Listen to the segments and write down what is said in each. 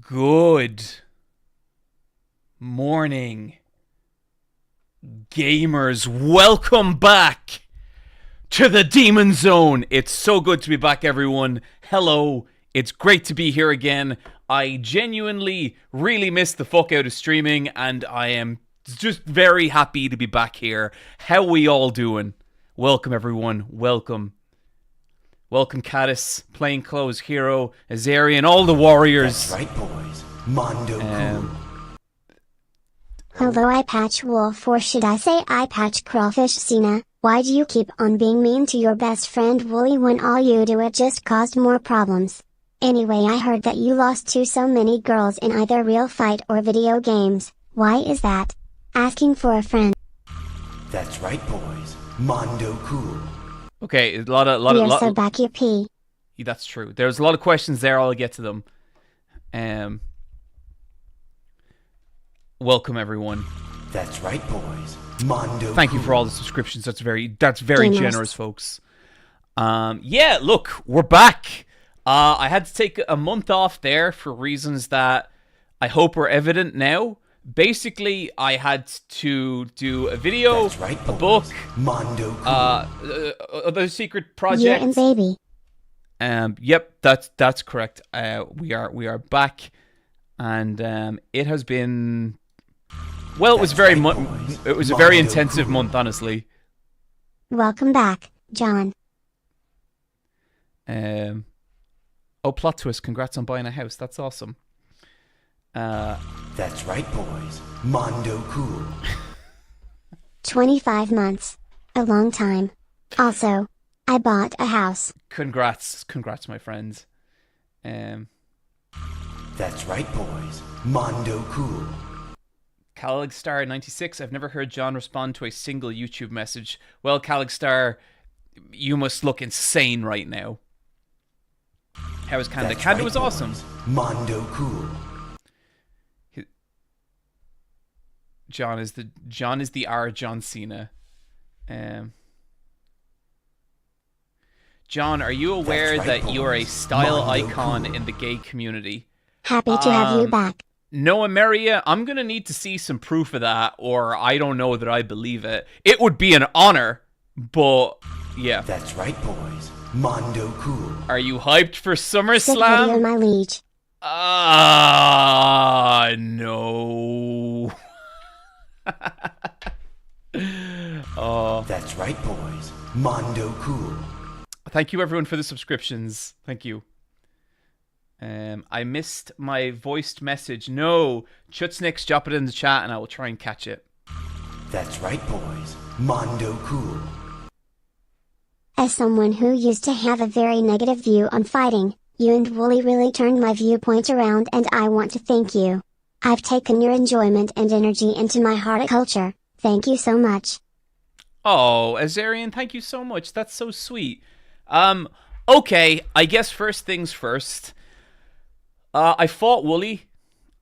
Good morning, gamers. Welcome back to the Demon Zone. It's so good to be back, everyone. Hello. It's great to be here again. I genuinely really missed the fuck out of streaming, and I am just very happy to be back here. How we all doing? Welcome, everyone. Welcome. Welcome, Caddis, Plainclothes Hero, Azarian, all the warriors. That's right, boys. Mondo cool. Hello, Eye Patch Wolf, or should I say Eye Patch Crawfish Cena? Why do you keep on being mean to your best friend Wooly when all you do it just caused more problems? Anyway, I heard that you lost to so many girls in either real fight or video games. Why is that? Asking for a friend. That's right, boys. Mondo cool. Okay, a lot of so back your pee. That's true. There's a lot of questions there. I'll get to them. Welcome, everyone. That's right, boys. Mondo. Thank you cool. for all the subscriptions. That's very generous, folks. Yeah, look, we're back. I had to take a month off there for reasons that I hope are evident now. Basically, I had to do a video, That's right, a boys. book, Mondo cool. other secret projects. Yeah, and baby. Yep, that's correct. We are back, and it has been. Well, it was That's very right, boys. it was a very Mondo intensive cool. month, honestly. Welcome back, John. Oh, plot twist! Congrats on buying a house. That's awesome. That's right, boys. Mondo cool. 25 months. A long time. Also, I bought a house. Congrats, my friends. That's right, boys. Mondo cool. Caligstar96, I've never heard John respond to a single YouTube message. Well, Caligstar, you must look insane right now. How was Canada? That's Canada right, was awesome. boys. Mondo cool. John is the R John Cena. John, are you aware That's right, that you are a boys. style Mondo icon cool. in the gay community? Happy to have you back. Noah Maria, I'm going to need to see some proof of that, or I don't know that I believe it. It would be an honor, but yeah. That's right, boys. Mondo cool. Are you hyped for Sick video, SummerSlam? my liege. No. Oh, That's right, boys. Mondo cool. thank you everyone for the subscriptions. Thank you. I missed my voiced message. No, Chutsnicks, drop it in the chat and I will try and catch it. That's right, boys. Mondo cool. As someone who used to have a very negative view on fighting, you and Wooly really turned my viewpoint around, and I want to thank you. I've taken your enjoyment and energy into my horticulture. Thank you so much. Oh, Azarian, thank you so much. That's so sweet. Okay, I guess first things first. I fought Wooly.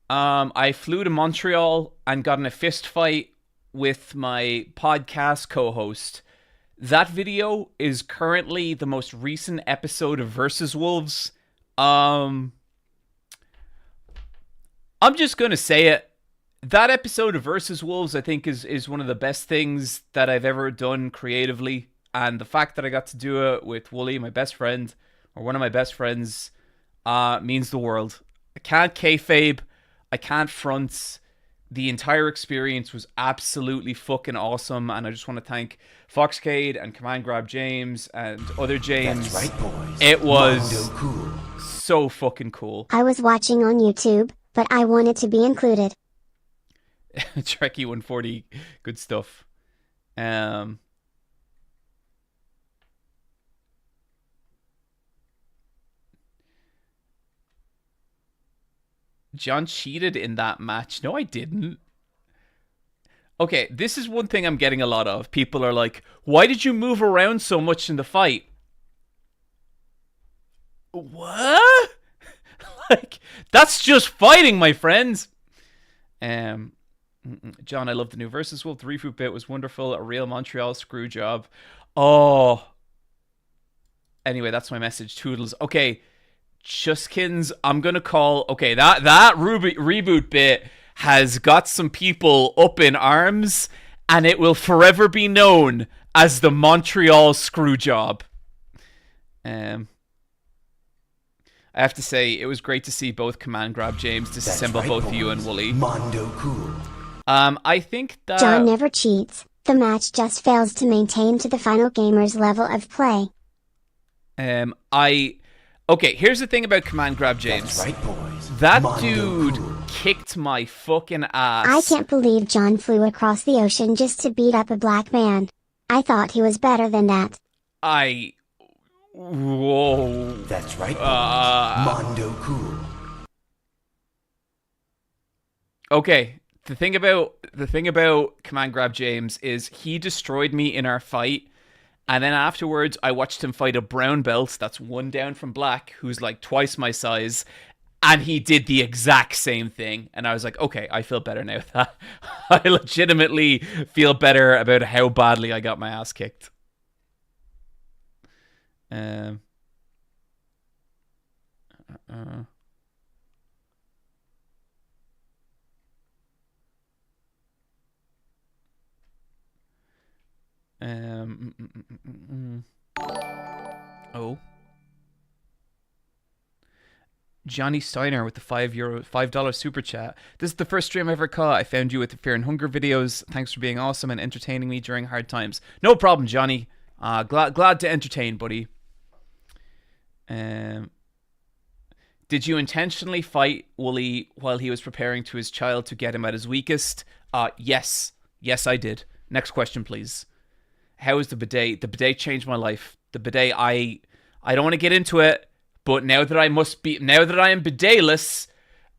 I flew to Montreal and got in a fist fight with my podcast co-host. That video is currently the most recent episode of Versus Wolves. I'm just gonna say it. That episode of Versus Wolves, I think, is one of the best things that I've ever done creatively. And the fact that I got to do it with Wooly, my best friend, or one of my best friends, means the world. I can't kayfabe. I can't front. The entire experience was absolutely fucking awesome. And I just want to thank Foxcade and Command Grab James and other James. That's right, boys. It was Mondo cool. so fucking cool. I was watching on YouTube, but I wanted to be included. Trekkie 140, good stuff. John cheated in that match. No, I didn't. Okay, this is one thing I'm getting a lot of. People are like, why did you move around so much in the fight? What? Like, that's just fighting, my friends. John, I love the new Versus Wolf. The reboot bit was wonderful. A real Montreal screw job. Oh. Anyway, that's my message. Toodles. Okay. Chuskins, I'm gonna call. Okay, that reboot bit has got some people up in arms, and it will forever be known as the Montreal Screwjob. I have to say, it was great to see both Command Grab James disassemble right, both boys. you and Wooly. Mondo cool. I think that John never cheats. The match just fails to maintain to the final gamer's level of play. Okay, here's the thing about Command Grab James. That's right, boys. That Mondo dude cool. kicked my fucking ass. I can't believe John flew across the ocean just to beat up a black man. I thought he was better than that. Whoa. That's right, boys. Mondo cool. Okay, the thing about Command Grab James is he destroyed me in our fight, and then afterwards I watched him fight a brown belt that's one down from black, who's like twice my size, and he did the exact same thing. And I was like, okay, I feel better now. I legitimately feel better about how badly I got my ass kicked. Oh. Johnny Steiner with the $5 super chat. This is the first stream I ever caught. I found you with the Fear and Hunger videos. Thanks for being awesome and entertaining me during hard times. No problem, Johnny. Glad to entertain, buddy. Did you intentionally fight Wooly while he was preparing to his child to get him at his weakest? Yes. Yes, I did. Next question, please. How is the bidet? The bidet changed my life. The bidet, I don't want to get into it, but now that I am bidetless,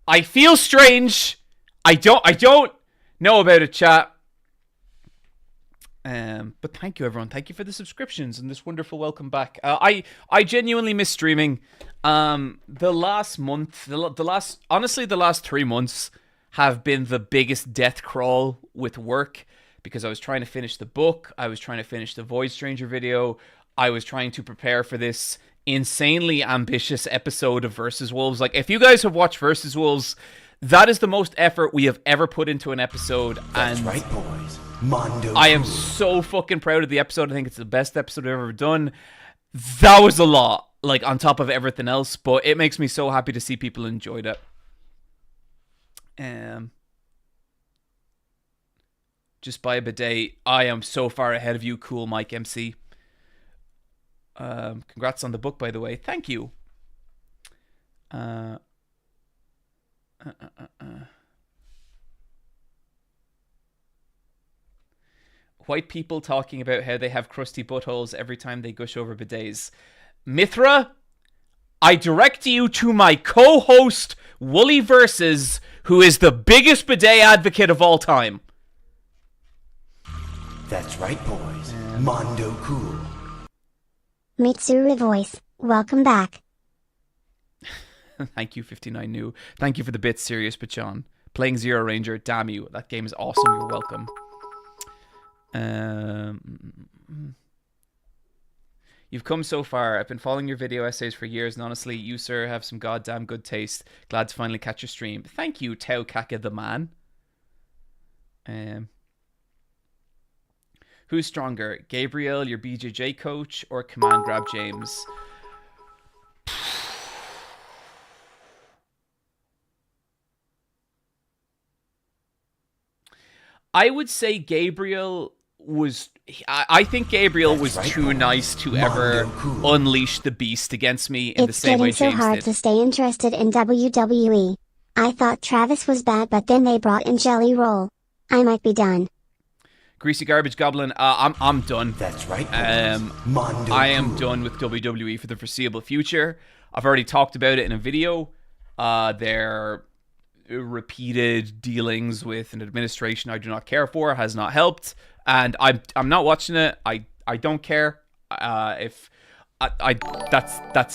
I feel strange. I don't know about it, chat. But thank you, everyone. Thank you for the subscriptions and this wonderful welcome back. I genuinely miss streaming. The last 3 months have been the biggest death crawl with work, because I was trying to finish the book, I was trying to finish the Void Stranger video, I was trying to prepare for this insanely ambitious episode of Versus Wolves. Like, if you guys have watched Versus Wolves, that is the most effort we have ever put into an episode. That's and right, boys. Mondo I am cool. so fucking proud of the episode. I think it's the best episode I've ever done. That was a lot, like, on top of everything else, but it makes me so happy to see people enjoyed it. Just buy a bidet. I am so far ahead of you, cool Mike MC. Congrats on the book, by the way. Thank you. White people talking about how they have crusty buttholes every time they gush over bidets. Mithra, I direct you to my co-host, Wooly Versus, who is the biggest bidet advocate of all time. That's right, boys. Mondo cool. Mitsuru voice, welcome back. Thank you, 59 new. Thank you for the bit, Serious Pachon. Playing Zero Ranger, damn you. That game is awesome. You're welcome. You've come so far. I've been following your video essays for years, and honestly, you, sir, have some goddamn good taste. Glad to finally catch your stream. Thank you, Tao Kaka the man. Who's stronger, Gabriel, your BJJ coach, or Command Grab James? I would say Gabriel was... I think Gabriel was too nice to ever unleash the beast against me in the same way James did. It's getting so hard to stay interested in WWE. I thought Travis was bad, but then they brought in Jelly Roll. I might be done. Greasy Garbage Goblin, I'm done. That's right. I am done with WWE for the foreseeable future. I've already talked about it in a video. Their repeated dealings with an administration I do not care for has not helped, and I'm not watching it. I don't care. That's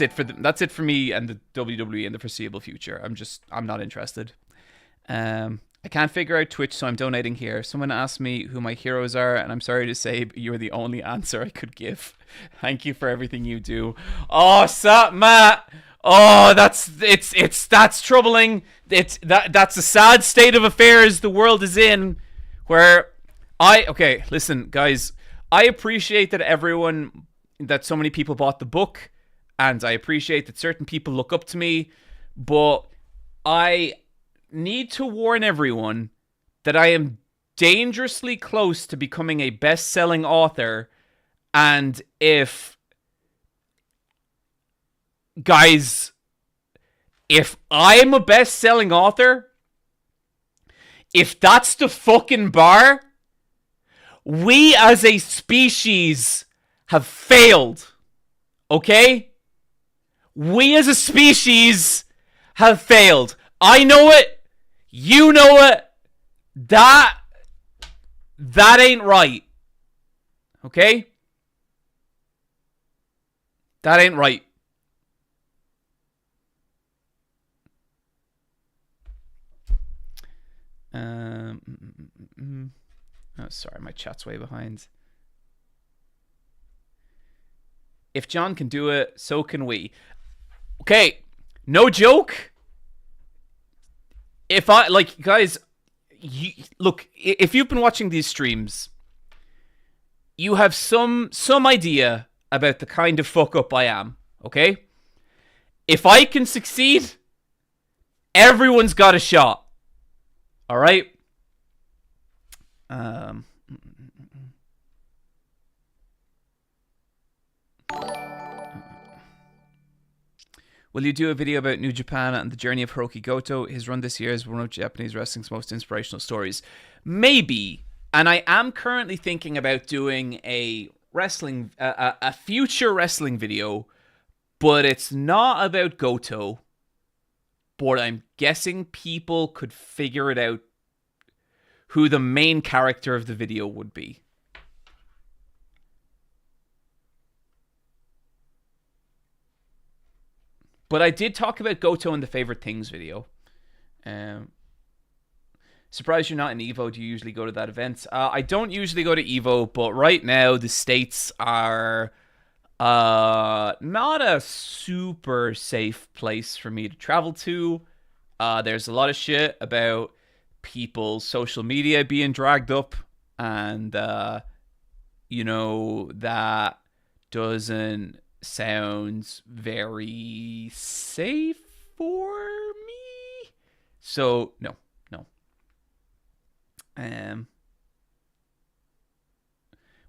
it for them. That's it for me and the WWE in the foreseeable future. I'm not interested. I can't figure out Twitch, so I'm donating here. Someone asked me who my heroes are, and I'm sorry to say, but you're the only answer I could give. Thank you for everything you do. Oh, sup, Matt? Oh, that's troubling. That's a sad state of affairs the world is in, where okay, listen, guys, I appreciate that so many people bought the book, and I appreciate that certain people look up to me, but I need to warn everyone that I am dangerously close to becoming a best-selling author, and guys, if I'm a best-selling author, if that's the fucking bar, we as a species have failed. Okay? We as a species have failed. I know it. You know it. That ain't right. Okay? That ain't right. Oh, sorry, my chat's way behind. If John can do it, so can we. Okay, no joke. If I, like, guys, look, if you've been watching these streams, you have some idea about the kind of fuck up I am, okay? If I can succeed, everyone's got a shot. All right? Will you do a video about New Japan and the journey of Hiroki Goto? His run this year is one of Japanese wrestling's most inspirational stories. Maybe. And I am currently thinking about doing a future wrestling video, but it's not about Goto. But I'm guessing people could figure it out who the main character of the video would be. But I did talk about Goto in the Favorite Things video. Surprised you're not in Evo. Do you usually go to that event? I don't usually go to Evo, but right now the States are not a super safe place for me to travel to. There's a lot of shit about people's social media being dragged up, and you know, that doesn't sound very safe for me. So no.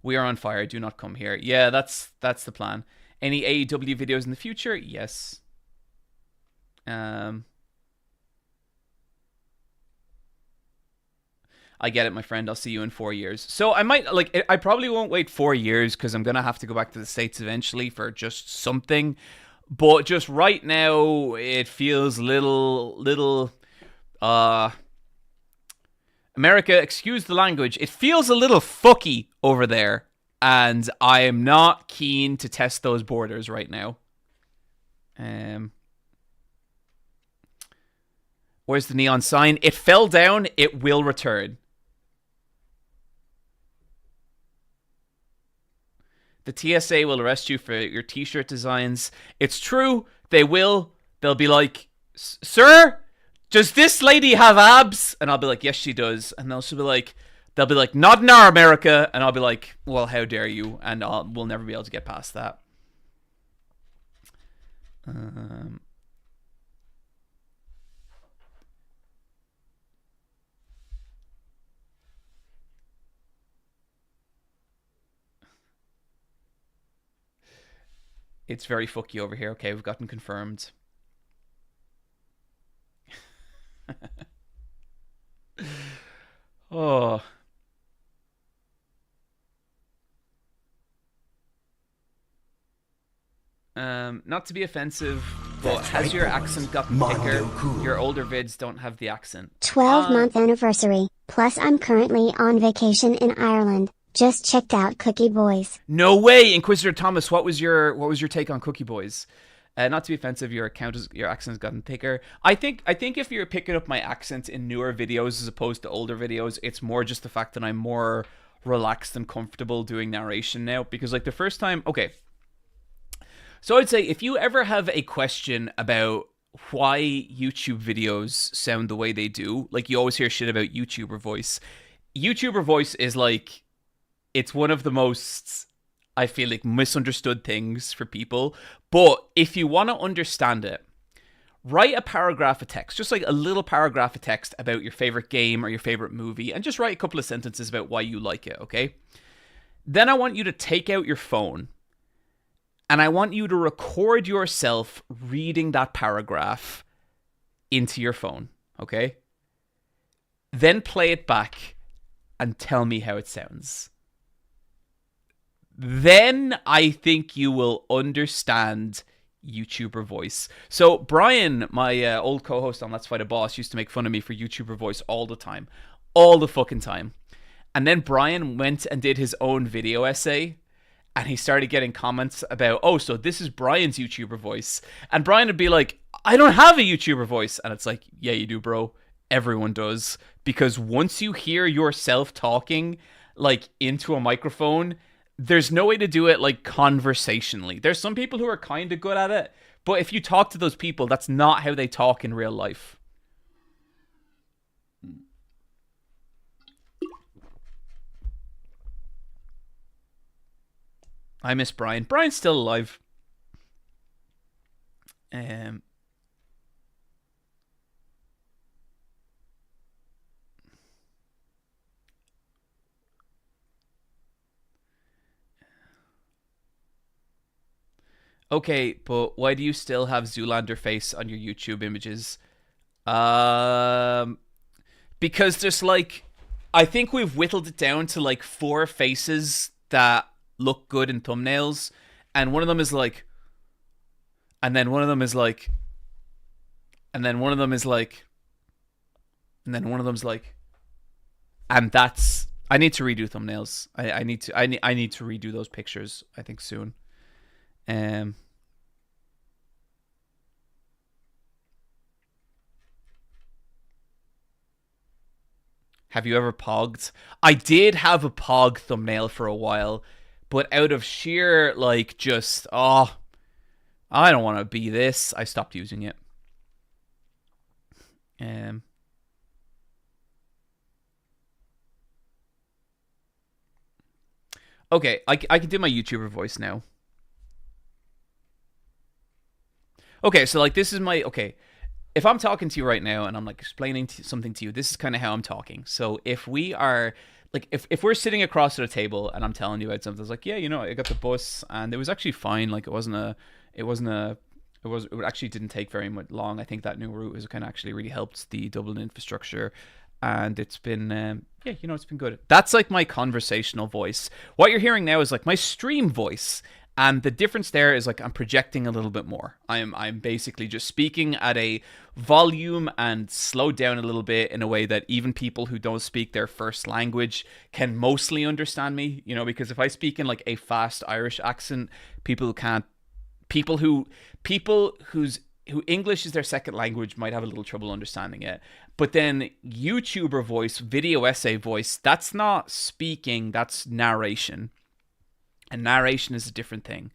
We are on fire. Do not come here. Yeah, that's the plan. Any AEW videos in the future? Yes. I get it, my friend. I'll see you in 4 years. So I might, like, I probably won't wait 4 years because I'm going to have to go back to the States eventually for just something. But just right now, it feels little, America, excuse the language, it feels a little fucky over there. And I am not keen to test those borders right now. Where's the neon sign? It fell down. It will return. The TSA will arrest you for your t-shirt designs. It's true. They will. They'll be like, sir, does this lady have abs? And I'll be like, yes, she does. And they'll be like, not in our America. And I'll be like, well, how dare you? And we'll never be able to get past that. It's very fucky over here. Okay, we've gotten confirmed. Oh. Not to be offensive, but That's has right, your boys. accent gotten Mondo thicker? cool. Your older vids don't have the accent. 12-month anniversary. Plus I'm currently on vacation in Ireland. Just checked out Cookie Boys. No way, Inquisitor Thomas. What was your take on Cookie Boys? Not to be offensive, your accent has gotten thicker. I think if you're picking up my accent in newer videos as opposed to older videos, it's more just the fact that I'm more relaxed and comfortable doing narration now. Because like the first time So I'd say if you ever have a question about why YouTube videos sound the way they do, like you always hear shit about YouTuber voice. YouTuber voice is like, it's one of the most, I feel like, misunderstood things for people. But if you want to understand it, write a paragraph of text, just like a little paragraph of text about your favorite game or your favorite movie, and just write a couple of sentences about why you like it, okay? Then I want you to take out your phone and I want you to record yourself reading that paragraph into your phone, okay? Then play it back and tell me how it sounds. Then I think you will understand YouTuber voice. So Brian, my old co-host on Let's Fight a Boss, used to make fun of me for YouTuber voice all the time. All the fucking time. And then Brian went and did his own video essay, and he started getting comments about, oh, so this is Brian's YouTuber voice. And Brian would be like, I don't have a YouTuber voice. And it's like, yeah, you do, bro. Everyone does. Because once you hear yourself talking, like, into a microphone, there's no way to do it, like, conversationally. There's some people who are kind of good at it, but if you talk to those people, that's not how they talk in real life. I miss Brian. Brian's still alive. Okay, but why do you still have Zoolander face on your YouTube images? Um, because there's like, I think we've whittled it down to like 4 faces that look good in thumbnails, and one of them is like, and then one of them is like, and then one of them is like, and then one of them's like, and that's. I need to redo thumbnails. I need to. I need to redo those pictures. I think soon. Um. Have you ever pogged? I did have a pog thumbnail for a while, but out of sheer, like, just, oh, I don't want to be this, I stopped using it. Okay, I can do my YouTuber voice now. Okay, so, like, this is my, okay, if I'm talking to you right now and I'm, like, explaining something to you, this is kind of how I'm talking. So if we are, like, if we're sitting across at a table and I'm telling you about something, it's like, yeah, you know, I got the bus and it was actually fine. Like, it actually didn't take very much long. I think that new route has kind of actually really helped the Dublin infrastructure, and it's been, yeah, you know, it's been good. That's like my conversational voice. What you're hearing now is like my stream voice. And the difference there is like I'm projecting a little bit more. I'm basically just speaking at a volume and slowed down a little bit in a way that even people who don't speak their first language can mostly understand me. You know, because if I speak in like a fast Irish accent, people can't. People who English is their second language might have a little trouble understanding it. But then YouTuber voice, video essay voice, that's not speaking, that's narration. And narration is a different thing.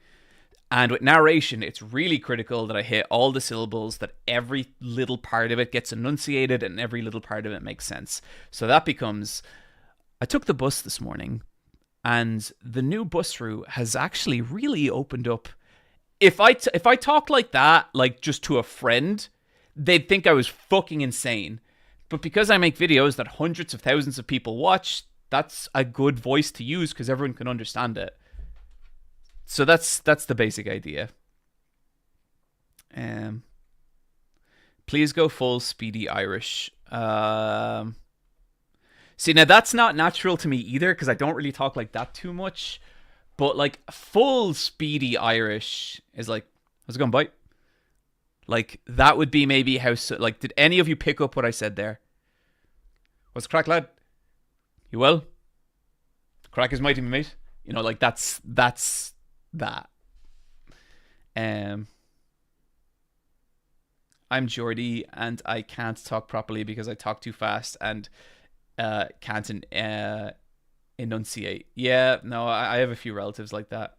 And with narration, it's really critical that I hit all the syllables, that every little part of it gets enunciated and every little part of it makes sense. So that becomes, I took the bus this morning and the new bus route has actually really opened up. If I talk like that, like just to a friend, they'd think I was fucking insane. But because I make videos that hundreds of thousands of people watch, that's a good voice to use because everyone can understand it. So that's the basic idea. Please go full speedy Irish. See, now that's not natural to me either because I don't really talk like that too much. But like full speedy Irish is like, how's it going, boy? Like that would be maybe how. Like, did any of you pick up what I said there? What's the crack, lad? You well? Crack is mighty, mate. You know, like that's that. I'm Geordie and I can't talk properly because I talk too fast and can't enunciate. Yeah, no, I have a few relatives like that.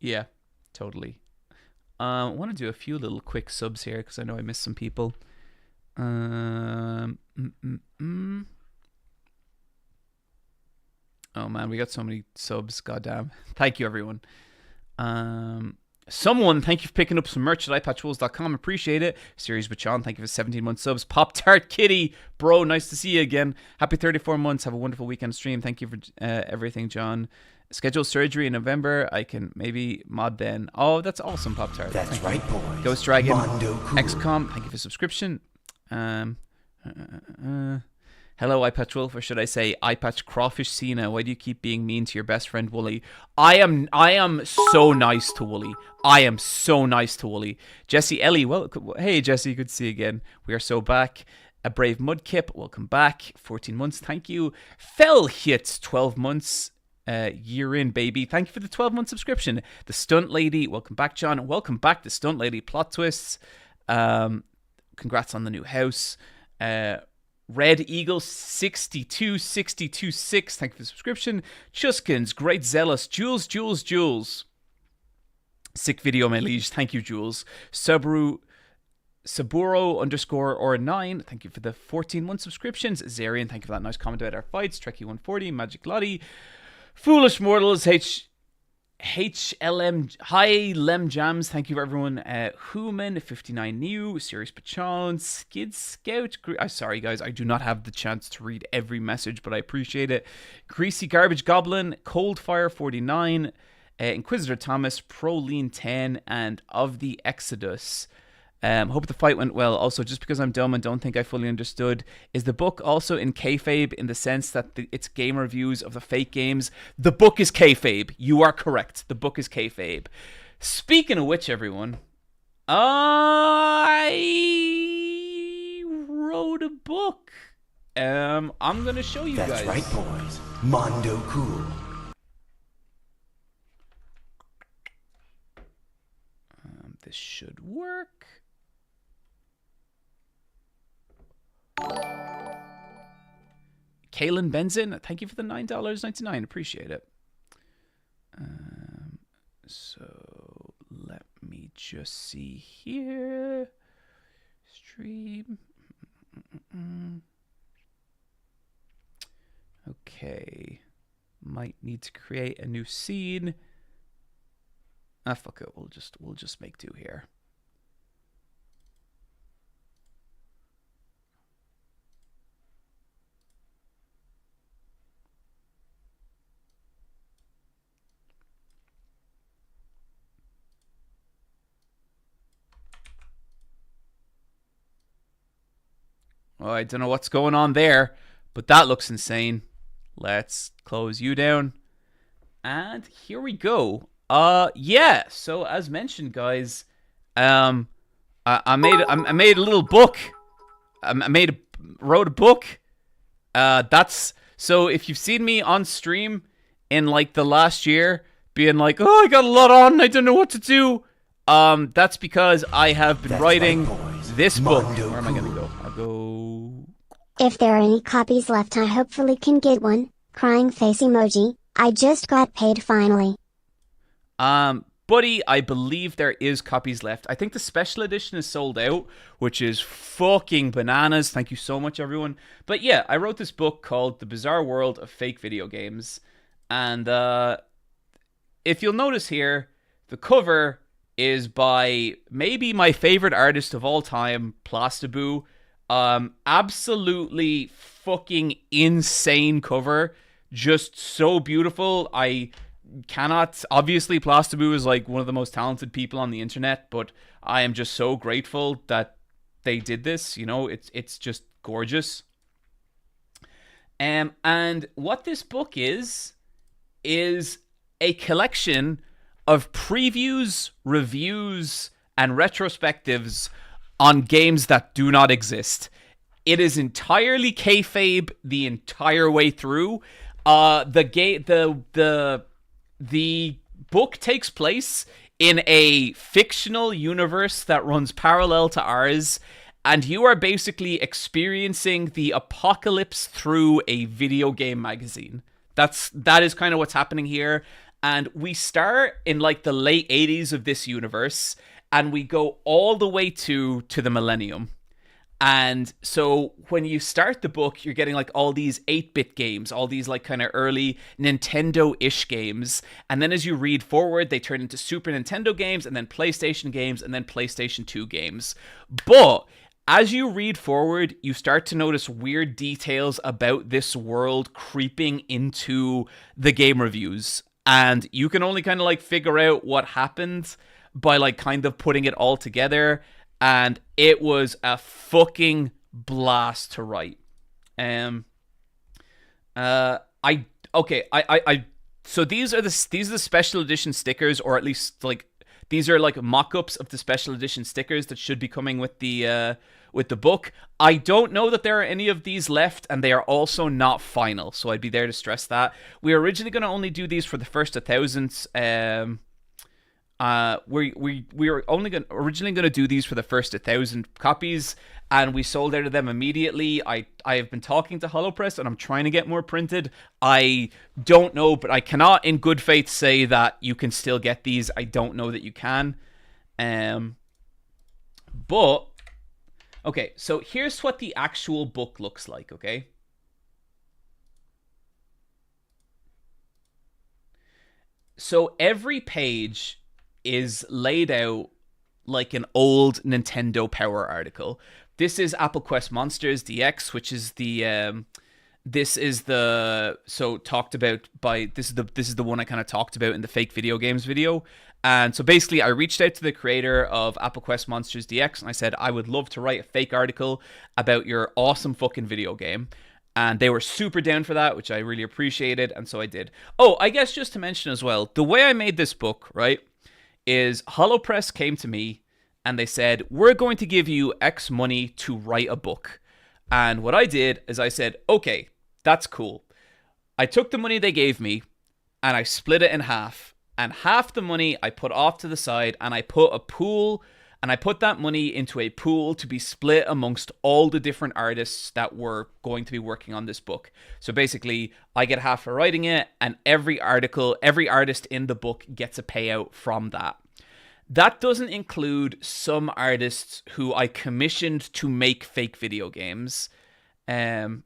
Yeah, totally. I want to do a few little quick subs here because I know I missed some people. Oh man, we got so many subs. Goddamn. Thank you, everyone. Someone, thank you for picking up some merch at iPatchWolves.com. Appreciate it. Series Bachon, thank you for 17 months subs. Pop Tart Kitty, bro, nice to see you again. Happy 34 months. Have a wonderful weekend stream. Thank you for everything, John. Schedule surgery in November. I can maybe mod then. Oh, that's awesome, Pop Tart. That's right, boys. Ghost Dragon, Mondo cool. XCOM, thank you for subscription. Hello, iPatch Wolf, or should I say iPatch Crawfish Cena? Why do you keep being mean to your best friend Wooly? I am so nice to Wooly. I am so nice to Wooly. Jesse Ellie, well, hey Jesse, good to see you again. We are so back. A Brave Mudkip, welcome back. 14 months, thank you. Fell Hits, 12 months. Year in, baby. Thank you for the 12-month subscription. The Stunt Lady, welcome back, John. Welcome back, the Stunt Lady. Plot twists. Congrats on the new house. Red Eagle 62626. Thank you for the subscription. Chuskins, Great Zealous, Jules. Sick video, my liege. Thank you, Jules. Saburo _or9. Thank you for the 14-month subscriptions. Zarian, thank you for that nice comment about our fights. Trekkie140, Magic Lottie. Foolish Mortals, HLM, High Lem Jams, thank you for everyone. Human 59 New, Serious Pachon, Skid Scout. Sorry guys, I do not have the chance to read every message, but I appreciate it. Greasy Garbage Goblin, Coldfire 49, Inquisitor Thomas, Pro Lean 10, and Of the Exodus. Hope the fight went well. Also, just because I'm dumb and don't think I fully understood, is the book also in kayfabe in the sense that it's game reviews of the fake games? The book is kayfabe. You are correct. The book is kayfabe. Speaking of which, everyone, I wrote a book. I'm gonna show you guys. That's right, boys. Mondo cool. This should work. Kaylin Benzin, thank you for the $9.99. Appreciate it. So let me just see here. Stream. Okay. Might need to create a new scene. Ah, fuck it. We'll just make do here. Oh, I don't know what's going on there, but that looks insane. Let's close you down. And here we go. Yeah, so as mentioned, guys, I made a little book. Wrote a book. That's so if you've seen me on stream in like the last year being like, "Oh, I got a lot on, I don't know what to do." That's because I have been writing this book. Where am I going to go? I'll go. If there are any copies left, I hopefully can get one. Crying face emoji. I just got paid finally. Buddy, I believe there is copies left. I think the special edition is sold out, which is fucking bananas. Thank you so much, everyone. But yeah, I wrote this book called The Bizarre World of Fake Video Games. And if you'll notice here, the cover is by maybe my favorite artist of all time, Plastaboo. Absolutely fucking insane cover. Just so beautiful. I cannot, obviously Plastaboo is like one of the most talented people on the internet, but I am just so grateful that they did this. You know, it's just gorgeous. And what this book is a collection of previews, reviews, and retrospectives on games that do not exist. It is entirely kayfabe the entire way through. The book takes place in a fictional universe that runs parallel to ours, and you are basically experiencing the apocalypse through a video game magazine. That is kind of what's happening here. And we start in like the late 80s of this universe, and we go all the way to the millennium. And so when you start the book, you're getting like all these 8-bit games, all these like kind of early Nintendo-ish games. And then as you read forward, they turn into Super Nintendo games, and then PlayStation games, and then PlayStation 2 games. But as you read forward, you start to notice weird details about this world creeping into the game reviews. And you can only kind of like figure out what happened by like kind of putting it all together. And it was a fucking blast to write. So these are the special edition stickers, or at least like these are like mock-ups of the special edition stickers that should be coming with the book. I don't know that there are any of these left, and they are also not final. So I'd be there to stress that. We were originally going to only do these for the first 1,000. We were originally going to do these for the first 1,000 copies, and we sold out of them immediately. I have been talking to HoloPress, and I'm trying to get more printed. I don't know, but I cannot in good faith say that you can still get these. I don't know that you can. But okay, so here's what the actual book looks like, okay? So every page is laid out like an old Nintendo Power article. This is Apple Quest Monsters DX, which is the this is the one I kind of talked about in the fake video games video. And so basically I reached out to the creator of Apple Quest Monsters DX, and I said I would love to write a fake article about your awesome fucking video game. And they were super down for that, which I really appreciated, and so I did. Oh, I guess just to mention as well, the way I made this book, right, is HoloPress came to me and they said, we're going to give you X money to write a book. And what I did is I said, okay, that's cool. I took the money they gave me and I split it in half. And half the money I put off to the side, and I put that money into a pool to be split amongst all the different artists that were going to be working on this book. So basically, I get half for writing it, and every artist in the book gets a payout from that. That doesn't include some artists who I commissioned to make fake video games. So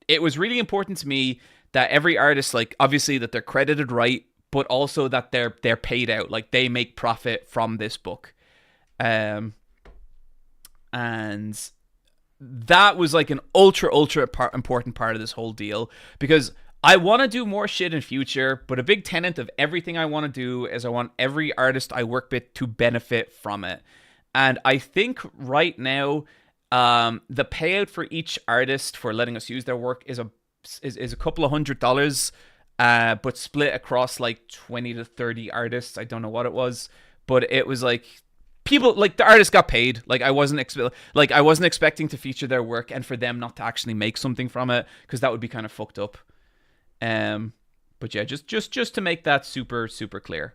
it was really important to me that every artist, like, obviously that they're credited right, but also that they're paid out, like they make profit from this book. And that was like an ultra important part of this whole deal, because I want to do more shit in future, but a big tenet of everything I want to do is I want every artist I work with to benefit from it. And I think right now, the payout for each artist for letting us use their work is a couple of $100, but split across like 20 to 30 artists. I don't know what it was, but it was like people, like the artists got paid. Like I wasn't expecting to feature their work and for them not to actually make something from it, because that would be kind of fucked up. But yeah, just to make that super clear.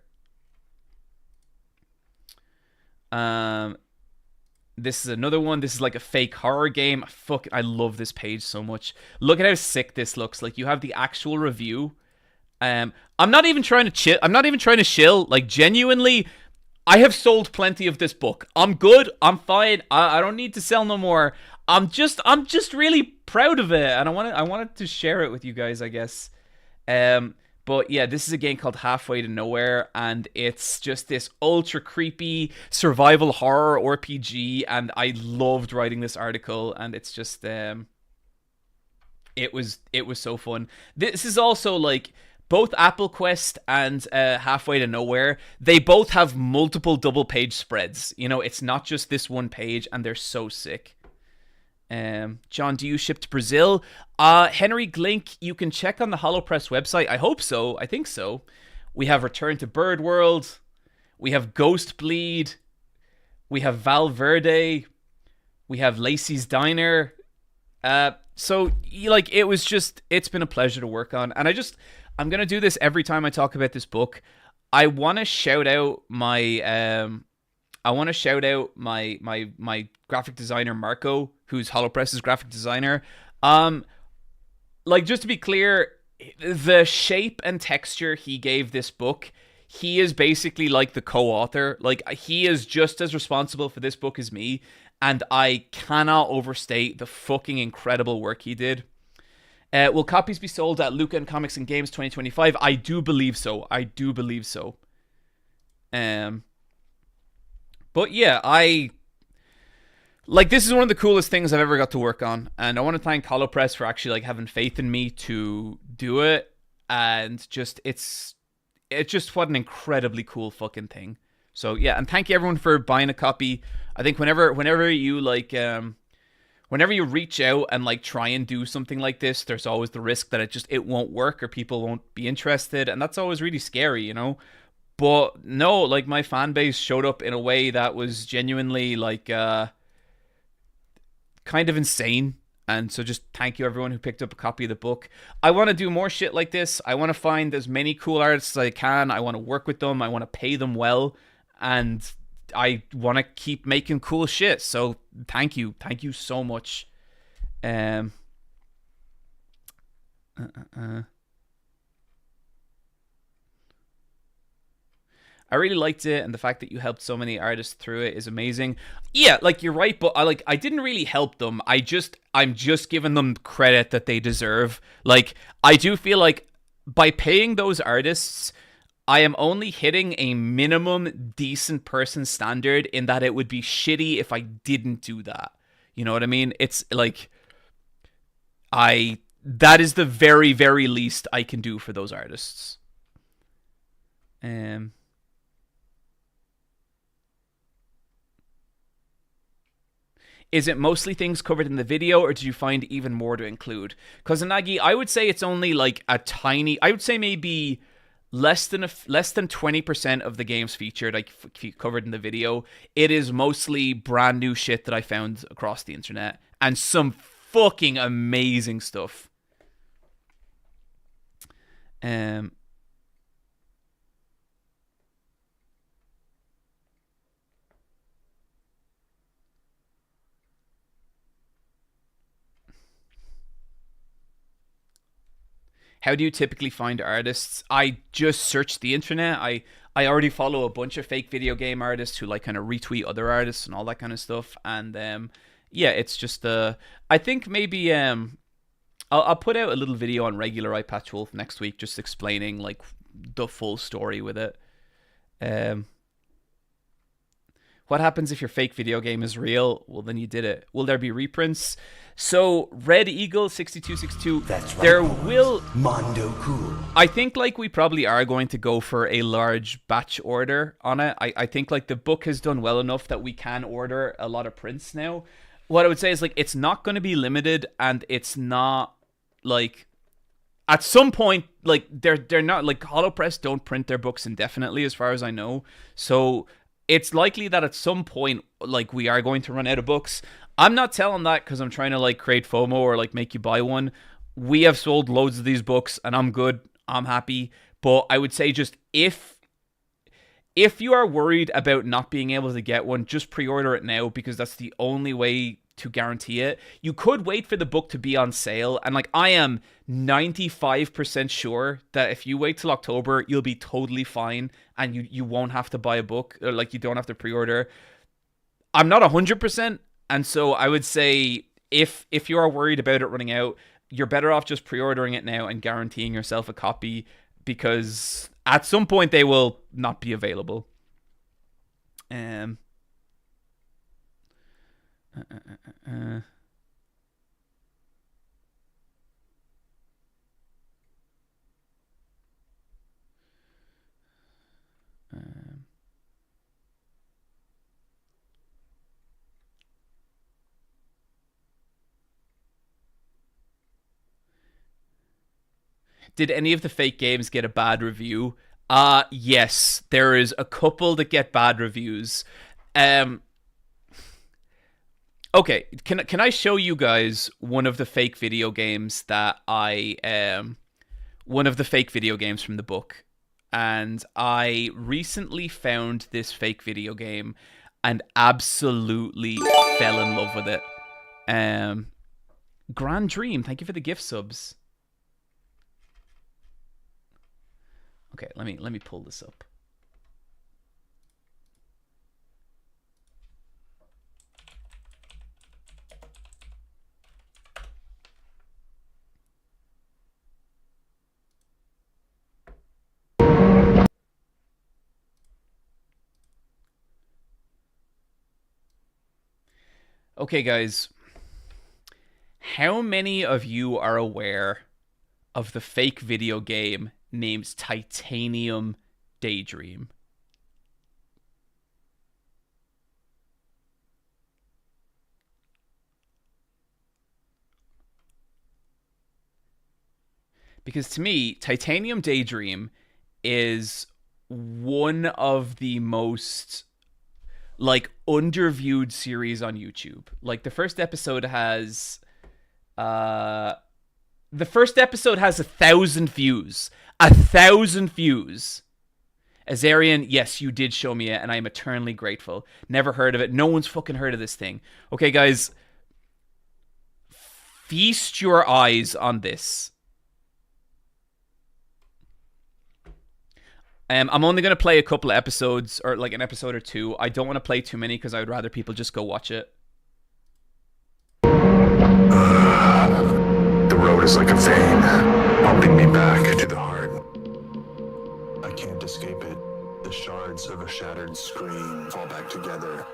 This is another one. This is like a fake horror game. I love this page so much. Look at how sick this looks. Like you have the actual review. I'm not even trying to chill. I'm not even trying to shill. Like genuinely, I have sold plenty of this book. I'm good. I'm fine. I don't need to sell no more. I'm just really proud of it, and I wanted to share it with you guys, I guess. But yeah, this is a game called Halfway to Nowhere, and it's just this ultra creepy survival horror RPG, and I loved writing this article, and it's just it was so fun. This is also like both Apple Quest and Halfway to Nowhere, they both have multiple double page spreads. You know, it's not just this one page, and they're so sick. John, do you ship to Brazil? Henry Glink, you can check on the HoloPress website. I hope so. I think so. We have Return to Bird World. We have Ghost Bleed. We have Valverde. We have Lacey's Diner. So like it's been a pleasure to work on, and I'm gonna do this every time I talk about this book. I want to shout out my my graphic designer Marco, who's HoloPress's graphic designer. Like, just to be clear, the shape and texture he gave this book, he is basically like the co-author. Like, he is just as responsible for this book as me, and I cannot overstate the fucking incredible work he did. Will copies be sold at Luca and Comics and Games 2025? I do believe so. I do believe so. But yeah, this is one of the coolest things I've ever got to work on, and I want to thank HoloPress for actually like having faith in me to do it, and just it's just what an incredibly cool fucking thing. So yeah, and thank you everyone for buying a copy. I think whenever you like whenever you reach out and like try and do something like this, there's always the risk that it won't work or people won't be interested, and that's always really scary, you know. But no, like, my fan base showed up in a way that was genuinely like kind of insane. And so just thank you everyone who picked up a copy of the book. I want to do more shit like this. I want to find as many cool artists as I can. I want to work with them. I want to pay them well. And I want to keep making cool shit. So thank you. Thank you so much. I really liked it, and the fact that you helped so many artists through it is amazing. Yeah, like, you're right, but I didn't really help them. I'm just giving them credit that they deserve. Like, I do feel like by paying those artists, I am only hitting a minimum decent person standard, in that it would be shitty if I didn't do that. You know what I mean? It's like, that is the very, very least I can do for those artists. Is it mostly things covered in the video, or did you find even more to include? Kozanagi, I would say it's only like a tiny, I would say maybe less than 20% of the games featured I covered in the video. It is mostly brand new shit that I found across the internet, and some fucking amazing stuff. How do you typically find artists? I just search the internet. I already follow a bunch of fake video game artists who like kind of retweet other artists and all that kind of stuff. And yeah, it's just I think maybe I'll put out a little video on regular iPatchWolf next week, just explaining like the full story with it. What happens if your fake video game is real? Well, then you did it. Will there be reprints? So, Red Eagle 6262. That's right, there boys. will. Mondo cool. I think like we probably are going to go for a large batch order on it. I think like the book has done well enough that we can order a lot of prints now. What I would say is like it's not going to be limited, and it's not like at some point like they're not like HoloPress don't print their books indefinitely as far as I know. So it's likely that at some point like we are going to run out of books. I'm not telling that because I'm trying to like create FOMO or like make you buy one. We have sold loads of these books and I'm good. I'm happy. But I would say just if you are worried about not being able to get one, just pre-order it now, because that's the only way to guarantee it. You could wait for the book to be on sale, and like I am 95% sure that if you wait till October, you'll be totally fine and you won't have to buy a book, or like you don't have to pre-order. I'm not 100%, and so I would say if you are worried about it running out, you're better off just pre-ordering it now and guaranteeing yourself a copy, because at some point they will not be available. Did any of the fake games get a bad review? Yes, there is a couple that get bad reviews. Okay, can I show you guys one of the fake video games that one of the fake video games from the book? And I recently found this fake video game and absolutely fell in love with it. Grand Dream, thank you for the gift subs. Okay, let me pull this up. Okay, guys. How many of you are aware of the fake video game named Titanium Daydream? Because to me, Titanium Daydream is one of the most like underviewed series on YouTube. Like the first episode has 1,000 views. 1,000 views. Azarian, yes, you did show me it, and I am eternally grateful. Never heard of it. No one's fucking heard of this thing. Okay, guys. Feast your eyes on this. I'm only going to play a couple of episodes, or like an episode or two. I don't want to play too many because I would rather people just go watch it. The road is like a vein, pumping me back to the heart. I can't escape it. The shards of a shattered screen fall back together.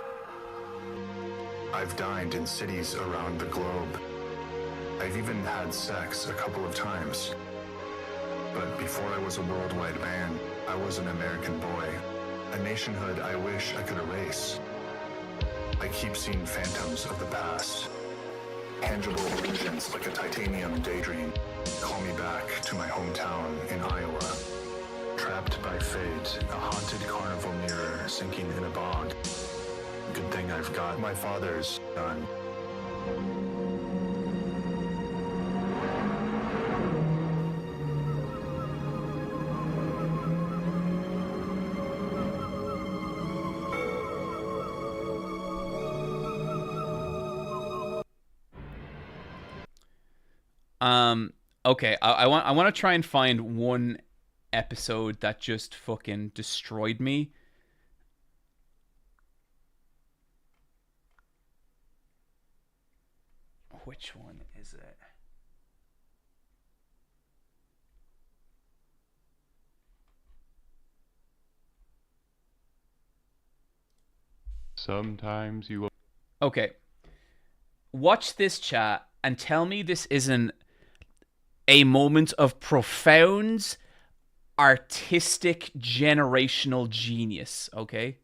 I've dined in cities around the globe. I've even had sex a couple of times. But before I was a worldwide man, I was an American boy. A nationhood I wish I could erase. I keep seeing phantoms of the past. Tangible illusions like a titanium daydream call me back to my hometown in Iowa. Trapped by fate, a haunted carnival mirror sinking in a bog. Good thing I've got my father's gun. Okay, I want to try and find one episode that just fucking destroyed me. Which one is it? Sometimes you... Okay. Watch this, chat, and tell me this isn't a moment of profound artistic generational genius, okay?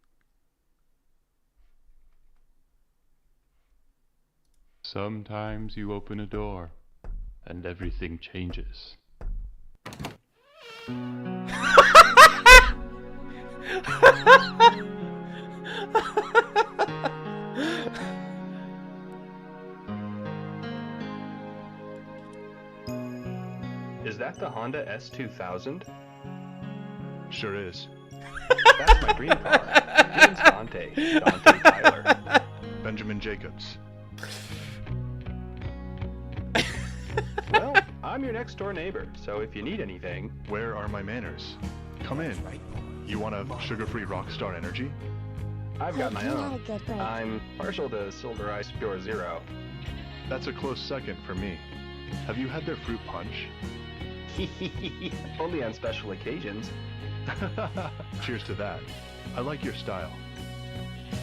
Sometimes you open a door and everything changes. Is that the Honda S2000? Sure is. That's my dream car. Name's Dante. Dante Tyler. Benjamin Jacobs. Well, I'm your next door neighbor, so if you need anything... Where are my manners? Come in. You want a sugar-free Rockstar Energy? I've got my You had a own. good break. I'm partial to Silver Ice Pure Zero. That's a close second for me. Have you had their fruit punch? Only on special occasions. Cheers to that. I like your style.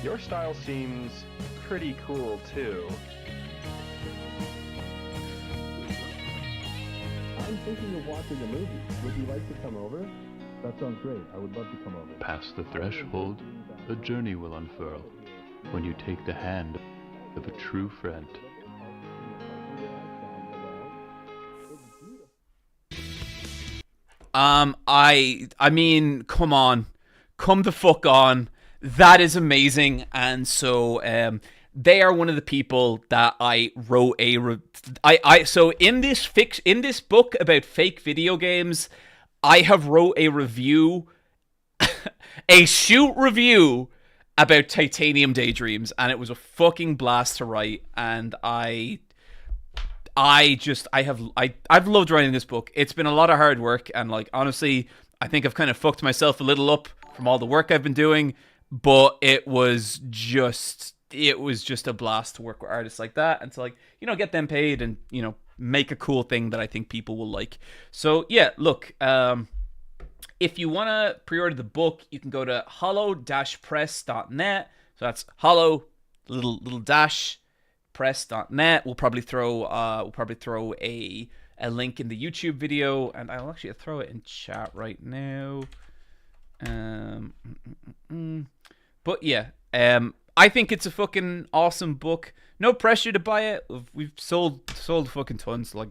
Your style seems pretty cool, too. I'm thinking of watching a movie. Would you like to come over? That sounds great. I would love to come over. Past the threshold, a journey will unfurl when you take the hand of a true friend. I mean, come on. Come the fuck on. That is amazing. And so, they are one of the people that I wrote so in this book about fake video games, I have wrote a review, a shoot review about Titanium Daydreams, and it was a fucking blast to write, and I've loved writing this book. It's been a lot of hard work, and like honestly, I think I've kind of fucked myself a little up from all the work I've been doing, but it was just a blast to work with artists like that and to, like, you know, get them paid and, you know, make a cool thing that I think people will like. So yeah, look, if you want to pre-order the book, you can go to hollow-press.net. So that's hollow, little dash, press.net. We'll probably throw a link in the YouTube video, and I'll actually throw it in chat right now. But yeah, I think it's a fucking awesome book. No pressure to buy it. We've sold fucking tons. Like,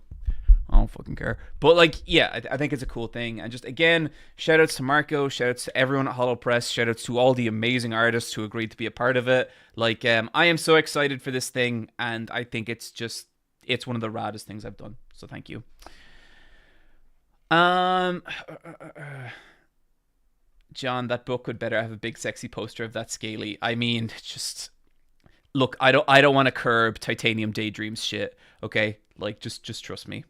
I don't fucking care. But like, yeah, I think it's a cool thing. And just again, shout outs to Marco, shout outs to everyone at Hollow Press, shout outs to all the amazing artists who agreed to be a part of it. Like, I am so excited for this thing, and I think it's one of the raddest things I've done. So thank you. John, that book would better have a big sexy poster of that Scaly. I mean, just look, I don't want to curb Titanium Daydreams shit, okay? Like, just trust me.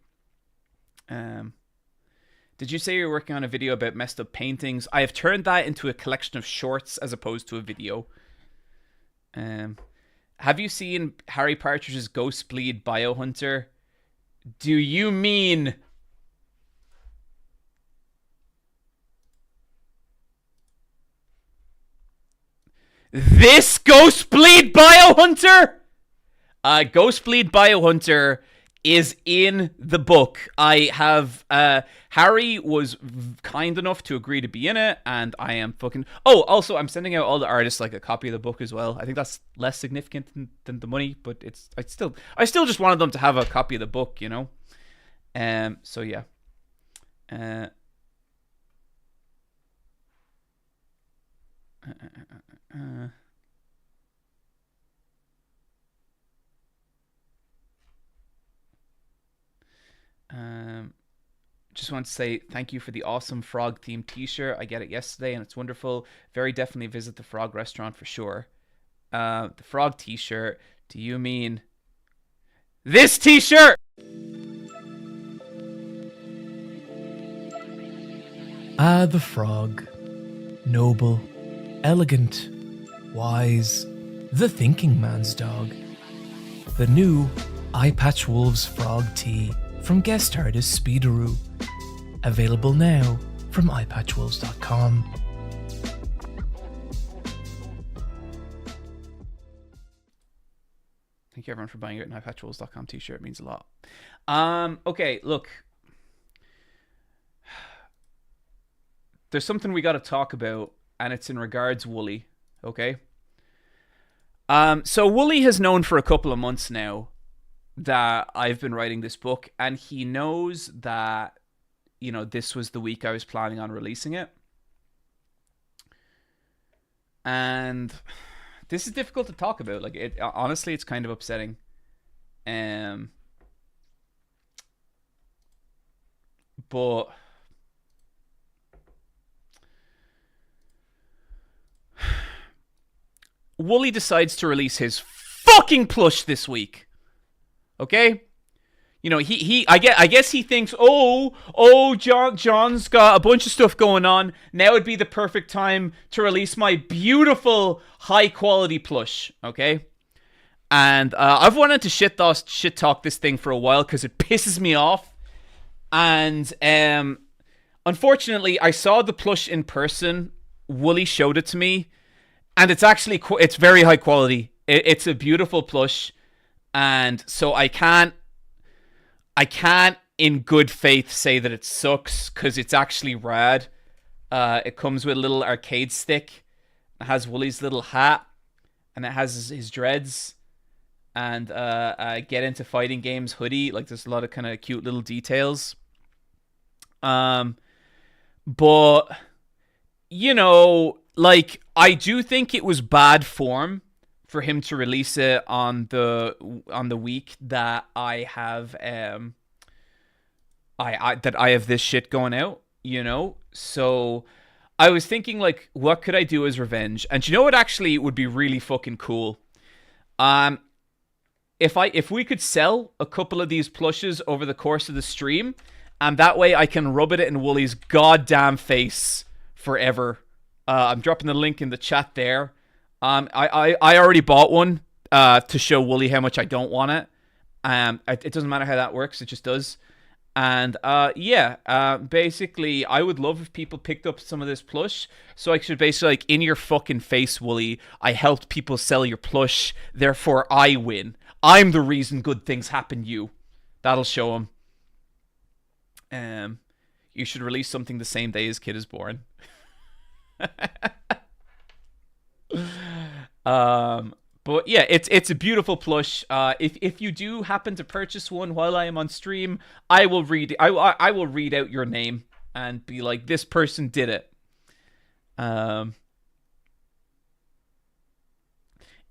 Did you say you're working on a video about messed up paintings? I have turned that into a collection of shorts as opposed to a video. Have you seen Harry Partridge's Ghostbleed Biohunter? Do you mean this Ghostbleed Biohunter? Ghostbleed Biohunter is in the book. I have Harry was kind enough to agree to be in it, and I am fucking. Oh, also, I'm sending out all the artists like a copy of the book as well. I think that's less significant than the money, but I still just wanted them to have a copy of the book, you know. So yeah. Just want to say thank you for the awesome frog themed t-shirt. I get it yesterday and it's wonderful. Very definitely visit the frog restaurant for sure. The frog t-shirt, do you mean this t-shirt? The frog. Noble, elegant, wise, the thinking man's dog. The new Eye Patch Wolves frog tee from guest artist Speederoo. Available now from eyepatchwolves.com. Thank you everyone for buying an eyepatchwolves.com t-shirt. It means a lot. Okay, look. There's something we got to talk about, and it's in regards Wooly, okay? So Wooly has known for a couple of months now that I've been writing this book, and he knows that, you know, this was the week I was planning on releasing it. And this is difficult to talk about. Like, it honestly, it's kind of upsetting. But Wooly decides to release his fucking plush this week. Okay? You know, I guess he thinks, John's got a bunch of stuff going on. Now would be the perfect time to release my beautiful, high-quality plush, okay? And I've wanted to shit talk this thing for a while because it pisses me off. And unfortunately, I saw the plush in person. Wooly showed it to me. And it's actually, it's very high quality. It's a beautiful plush. And so I can't in good faith say that it sucks because it's actually rad. It comes with a little arcade stick. It has Wooly's little hat. And it has his dreads. And get into fighting games hoodie. Like, there's a lot of kind of cute little details. But, you know, like, I do think it was bad form for him to release it on the week that I have that I have this shit going out, you know? So I was thinking, like, what could I do as revenge? And you know what actually would be really fucking cool? If we could sell a couple of these plushes over the course of the stream, And that way I can rub it in Wooly's goddamn face forever. I'm dropping the link in the chat there. I already bought one to show Wooly how much I don't want it. It doesn't matter how that works. It just does. And basically, I would love if people picked up some of this plush. So I should basically, like, in your fucking face, Wooly, I helped people sell your plush. Therefore, I win. I'm the reason good things happen to you. That'll show him. You should release something the same day his kid is born. But yeah, it's a beautiful plush. If you do happen to purchase one while I am on stream, I will read out your name and be like, this person did it.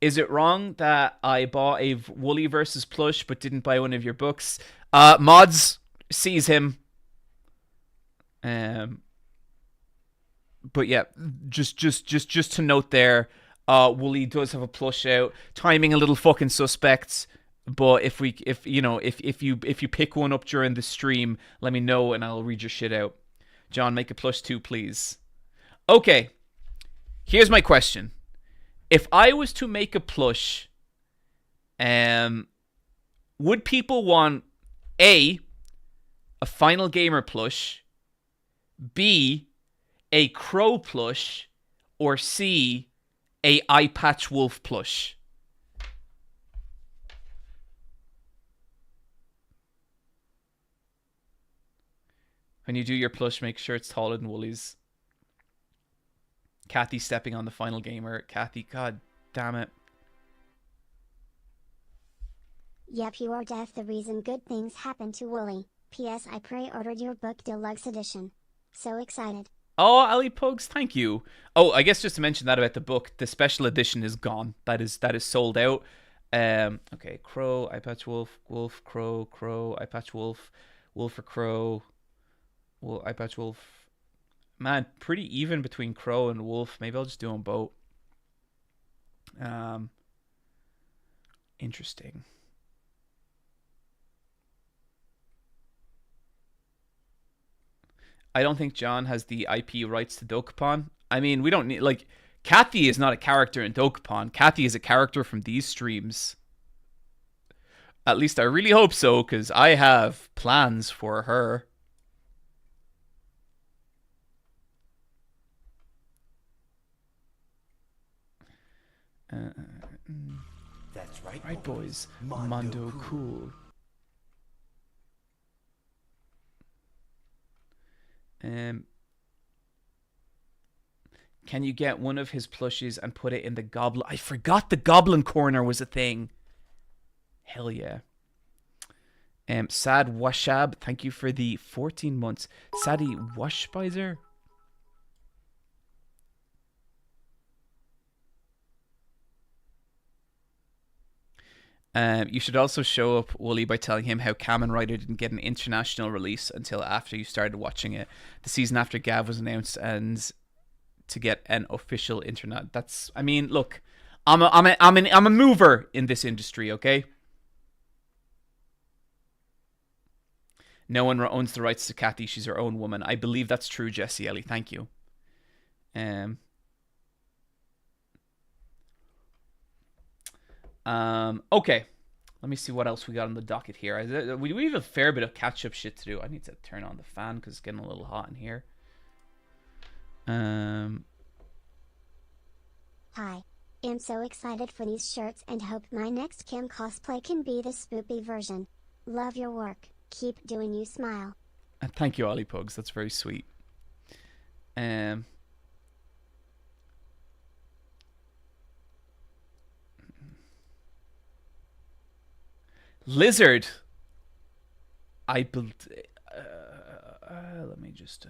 Is it wrong that I bought a Wooly versus plush but didn't buy one of your books? Mods sees him. But yeah, just to note there, Wooly does have a plush out. Timing a little fucking suspect, but if you pick one up during the stream, let me know and I'll read your shit out. John, make a plush too, please. Okay, here's my question: if I was to make a plush, would people want A, Final Gamer plush, B, a Crow plush, or C, a Eye Patch Wolf plush? When you do your plush, make sure it's taller than Wooly's. Kathy stepping on the Final Gamer. Kathy, god damn it. Yep, you are deaf, the reason good things happen to Wooly. P.S. I pre-ordered your book deluxe edition. So excited. Oh, Ali Pugs, thank you. Oh, I guess just to mention that about the book, the special edition is gone. That is sold out. Okay, Crow, Eye Patch Wolf, Wolf, Crow, Crow, Eye Patch Wolf, Wolf or Crow, Eye Patch Wolf. Man, pretty even between Crow and Wolf. Maybe I'll just do them both. Interesting. I don't think John has the IP rights to Dokapon. I mean, we don't need, like, Kathy is not a character in Dokapon. Kathy is a character from these streams. At least I really hope so, because I have plans for her. That's right, Right, boys. Mondo cool. Can you get one of his plushies and put it in the goblin? I forgot the goblin corner was a thing. Hell yeah. Sad Washab, thank you for the 14 months. Sadie Washbizer. You should also show up Wooly by telling him how Kamen Rider didn't get an international release until after you started watching it. The season after Gav was announced and to get an official internet. That's, I mean, look, I'm a mover in this industry, okay? No one owns the rights to Kathy. She's her own woman. I believe that's true, Jesse Ellie. Thank you. Okay. Let me see what else we got on the docket here. We have a fair bit of catch-up shit to do. I need to turn on the fan because it's getting a little hot in here. Hi. I'm so excited for these shirts and hope my next Kim cosplay can be the spoopy version. Love your work. Keep doing you smile. Thank you, Ollie Pugs. That's very sweet. Lizard. Let me just.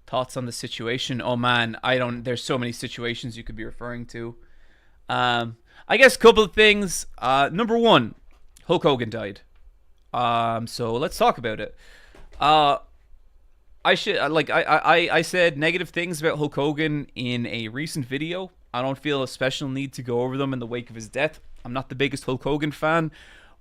Thoughts on the situation? Oh man, there's so many situations you could be referring to. I guess a couple of things. Number one, Hulk Hogan died. So let's talk about it. I should I said negative things about Hulk Hogan in a recent video. I don't feel a special need to go over them in the wake of his death. I'm not the biggest Hulk Hogan fan.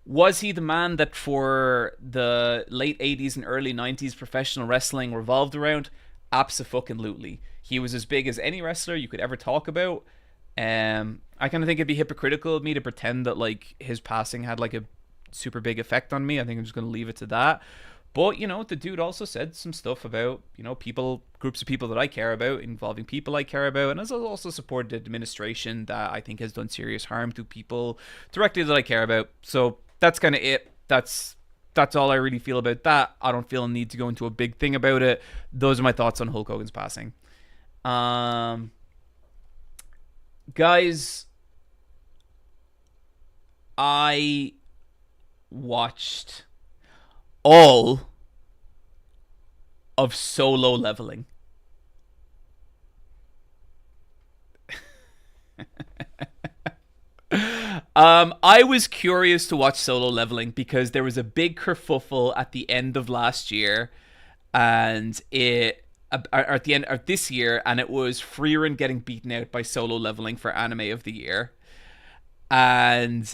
Was he the man that for the late 80s and early 90s professional wrestling revolved around? Abso-fucking-lutely. He was as big as any wrestler you could ever talk about. I kind of think it'd be hypocritical of me to pretend that like his passing had like a super big effect on me. I think I'm just going to leave it to that. But, you know, the dude also said some stuff about, you know, people, groups of people that I care about, involving people I care about, and has also supported administration that I think has done serious harm to people directly that I care about. So that's kind of it. That's all I really feel about that. I don't feel a need to go into a big thing about it. Those are my thoughts on Hulk Hogan's passing. Guys, I watched all of Solo Leveling. I was curious to watch Solo Leveling because there was a big kerfuffle at the end of last year, and at the end of this year, and it was Freeran getting beaten out by Solo Leveling for Anime of the Year. And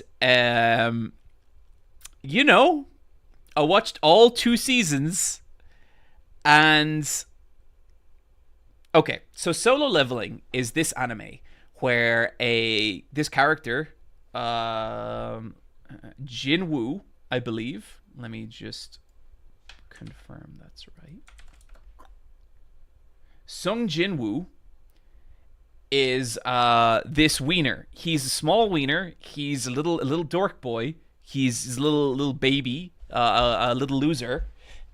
you know, I watched all 2 seasons, and okay, so Solo Leveling is this anime where this character, Jinwoo, I believe. Let me just confirm that's right. Sung Jinwoo is this wiener. He's a small wiener. He's a little dork boy. He's a little baby, a little loser,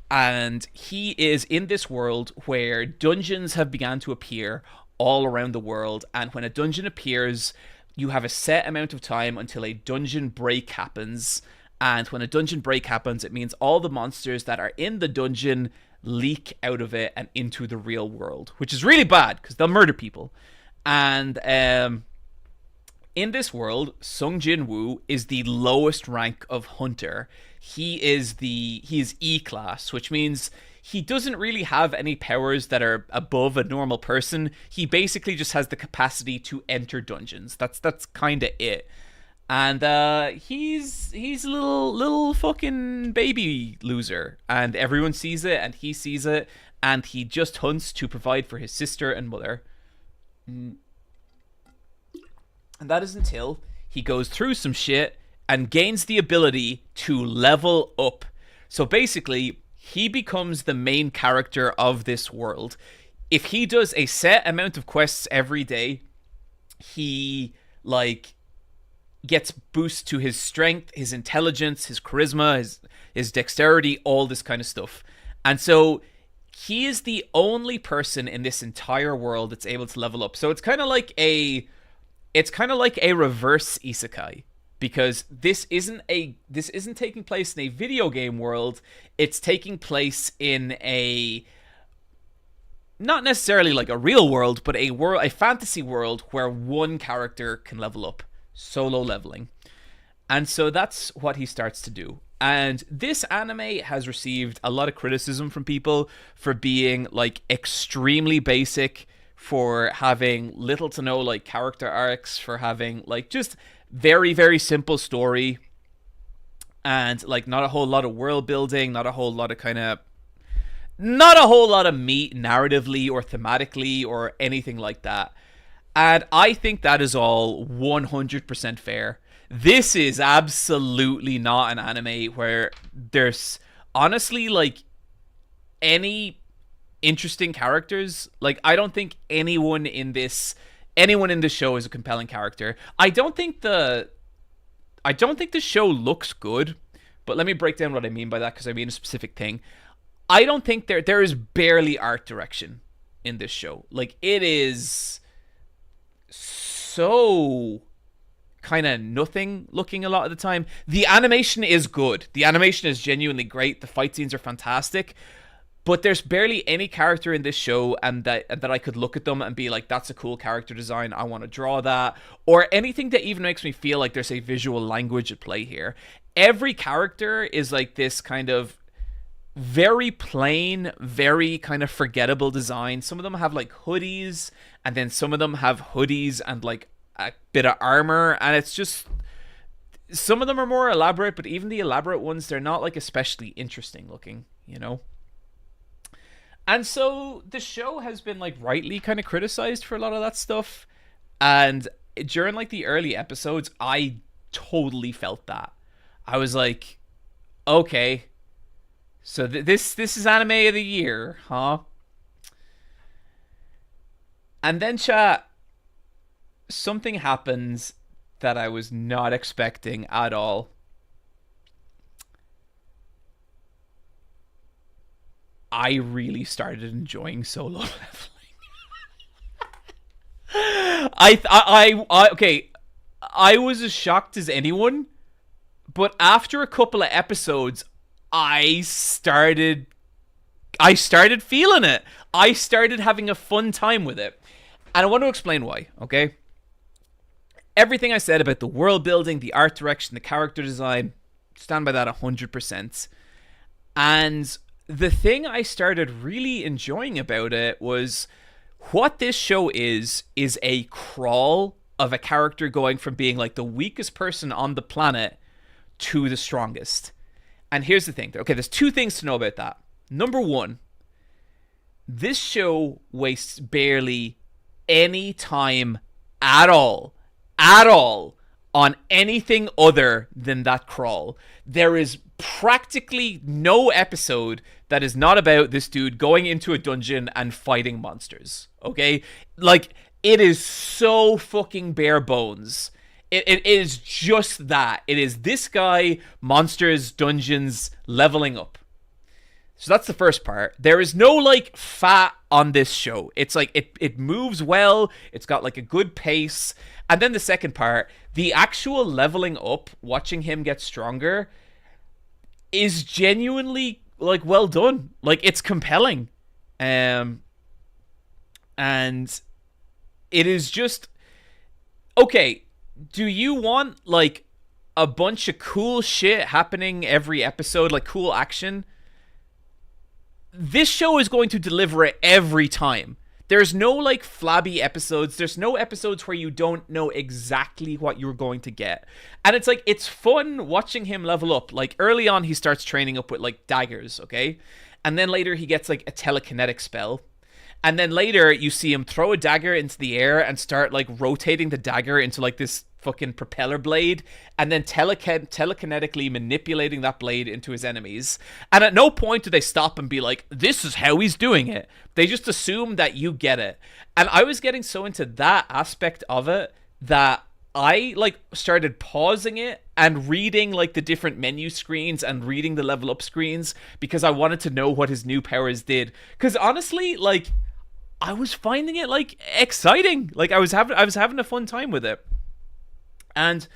and he is in this world where dungeons have begun to appear all around the world. And when a dungeon appears, you have a set amount of time until a dungeon break happens. And when a dungeon break happens, it means all the monsters that are in the dungeon leak out of it and into the real world, which is really bad because they'll murder people. And in this world, Sung Jin-woo is the lowest rank of hunter. He is E class, which means he doesn't really have any powers that are above a normal person. He basically just has the capacity to enter dungeons. That's kind of it. And he's a little fucking baby loser, and everyone sees it, and he sees it, and he just hunts to provide for his sister and mother. And that is until he goes through some shit and gains the ability to level up. So basically, he becomes the main character of this world. If he does a set amount of quests every day, he gets boost to his strength, his intelligence, his charisma, his dexterity, all this kind of stuff. And so he is the only person in this entire world that's able to level up. So it's kind of like a reverse isekai, because this isn't taking place in a video game world. It's taking place in a, not necessarily like a real world, but a fantasy world where one character can level up. Solo leveling. And so that's what he starts to do. And this anime has received a lot of criticism from people for being like extremely basic, for having little to no like character arcs, for having like just very, very simple story, and like not a whole lot of world building, not a whole lot of meat narratively or thematically or anything like that. And I think that is all 100% fair. This is absolutely not an anime where there's honestly like any interesting characters. Like, I don't think anyone in this show is a compelling character. I don't think the show looks good, but let me break down what I mean by that, because I mean a specific thing. I don't think there is barely art direction in this show. Like, it is so kind of nothing looking a lot of the time. The animation is good. The animation is genuinely great. The fight scenes are fantastic. But there's barely any character in this show and that I could look at them and be like, that's a cool character design, I want to draw that, or anything that even makes me feel like there's a visual language at play here. Every character is like this kind of very plain, very kind of forgettable design. Some of them have like hoodies, and then some of them have hoodies and like a bit of armor, and it's just, some of them are more elaborate, but even the elaborate ones, they're not like especially interesting looking, you know? And so the show has been like rightly kind of criticized for a lot of that stuff. And during like the early episodes, I totally felt that. I was like, okay, so this is anime of the year, huh? And then chat, something happens that I was not expecting at all. I really started enjoying solo leveling. Okay, I was as shocked as anyone, but after a couple of episodes, I started feeling it. I started having a fun time with it. And I want to explain why, okay? Everything I said about the world building, the art direction, the character design, stand by that 100%. And the thing I started really enjoying about it was what this show is a crawl of a character going from being like the weakest person on the planet to the strongest. And here's the thing. Okay, there's two things to know about that. Number one, this show wastes barely any time at all on anything other than that crawl. There is practically no episode that is not about this dude going into a dungeon and fighting monsters, okay? Like, it is so fucking bare bones. It is just that. It is this guy, monsters, dungeons, leveling up. So that's the first part. There is no, like, fat on this show. It's like, it moves well. It's got, like, a good pace. And then the second part, the actual leveling up, watching him get stronger, is genuinely, like, well done. Like, it's compelling. And it is just, okay, do you want, like, a bunch of cool shit happening every episode, like cool action? This show is going to deliver it every time. There's no, like, flabby episodes. There's no episodes where you don't know exactly what you're going to get. And it's, like, it's fun watching him level up. Like, early on, he starts training up with, like, daggers, okay? And then later, he gets, like, a telekinetic spell. And then later, you see him throw a dagger into the air and start, like, rotating the dagger into, like, this fucking propeller blade, and then telekinetically manipulating that blade into his enemies. And at no point do they stop and be like, this is how he's doing it. They just assume that you get it. And I was getting so into that aspect of it that I, like, started pausing it and reading, like, the different menu screens and reading the level up screens because I wanted to know what his new powers did. Because honestly, like, I was finding it, like, exciting. Like, I was having a fun time with it. And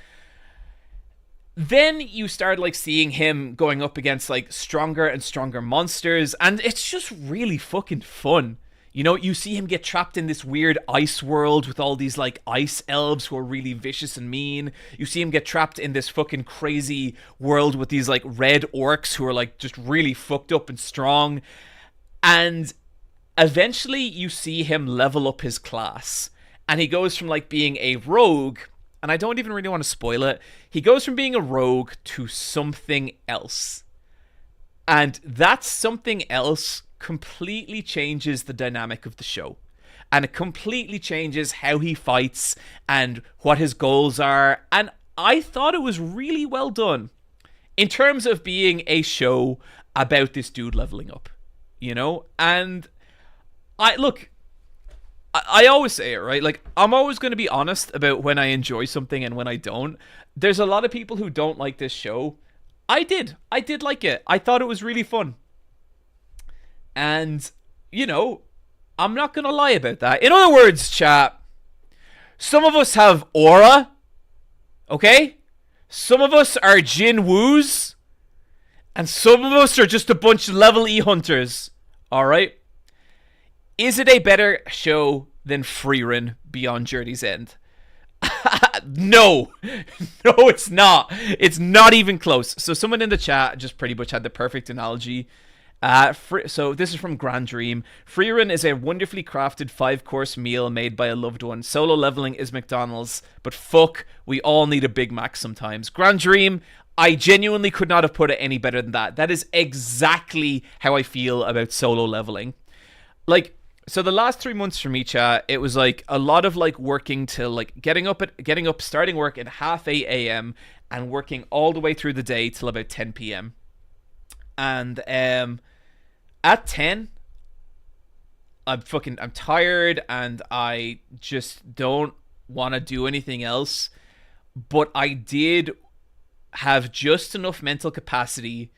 then you start, like, seeing him going up against, like, stronger and stronger monsters, and it's just really fucking fun. You know, you see him get trapped in this weird ice world with all these, like, ice elves who are really vicious and mean. You see him get trapped in this fucking crazy world with these, like, red orcs who are, like, just really fucked up and strong. And eventually you see him level up his class, and he goes from, like, being a rogue, and I don't even really want to spoil it, he goes from being a rogue to something else. And that something else completely changes the dynamic of the show. And it completely changes how he fights and what his goals are. And I thought it was really well done in terms of being a show about this dude leveling up, you know? And I always say it, right? Like, I'm always going to be honest about when I enjoy something and when I don't. There's a lot of people who don't like this show. I did like it. I thought it was really fun. And, you know, I'm not going to lie about that. In other words, chat, some of us have aura, okay? Some of us are Jin Woos, and some of us are just a bunch of level E hunters, All right. Is it a better show than Freerun Beyond Journey's End? No. No, it's not. It's not even close. So someone in the chat just pretty much had the perfect analogy. So this is from Grand Dream. Freerun is a wonderfully crafted 5-course meal made by a loved one. Solo leveling is McDonald's, but fuck, we all need a Big Mac sometimes. Grand Dream, I genuinely could not have put it any better than that. That is exactly how I feel about solo leveling. Like, so the last 3 months for me, chat, it was like a lot of like working till like getting up, starting work at 7:30 a.m. and working all the way through the day till about 10 p.m. And at 10, I'm tired and I just don't want to do anything else. But I did have just enough mental capacity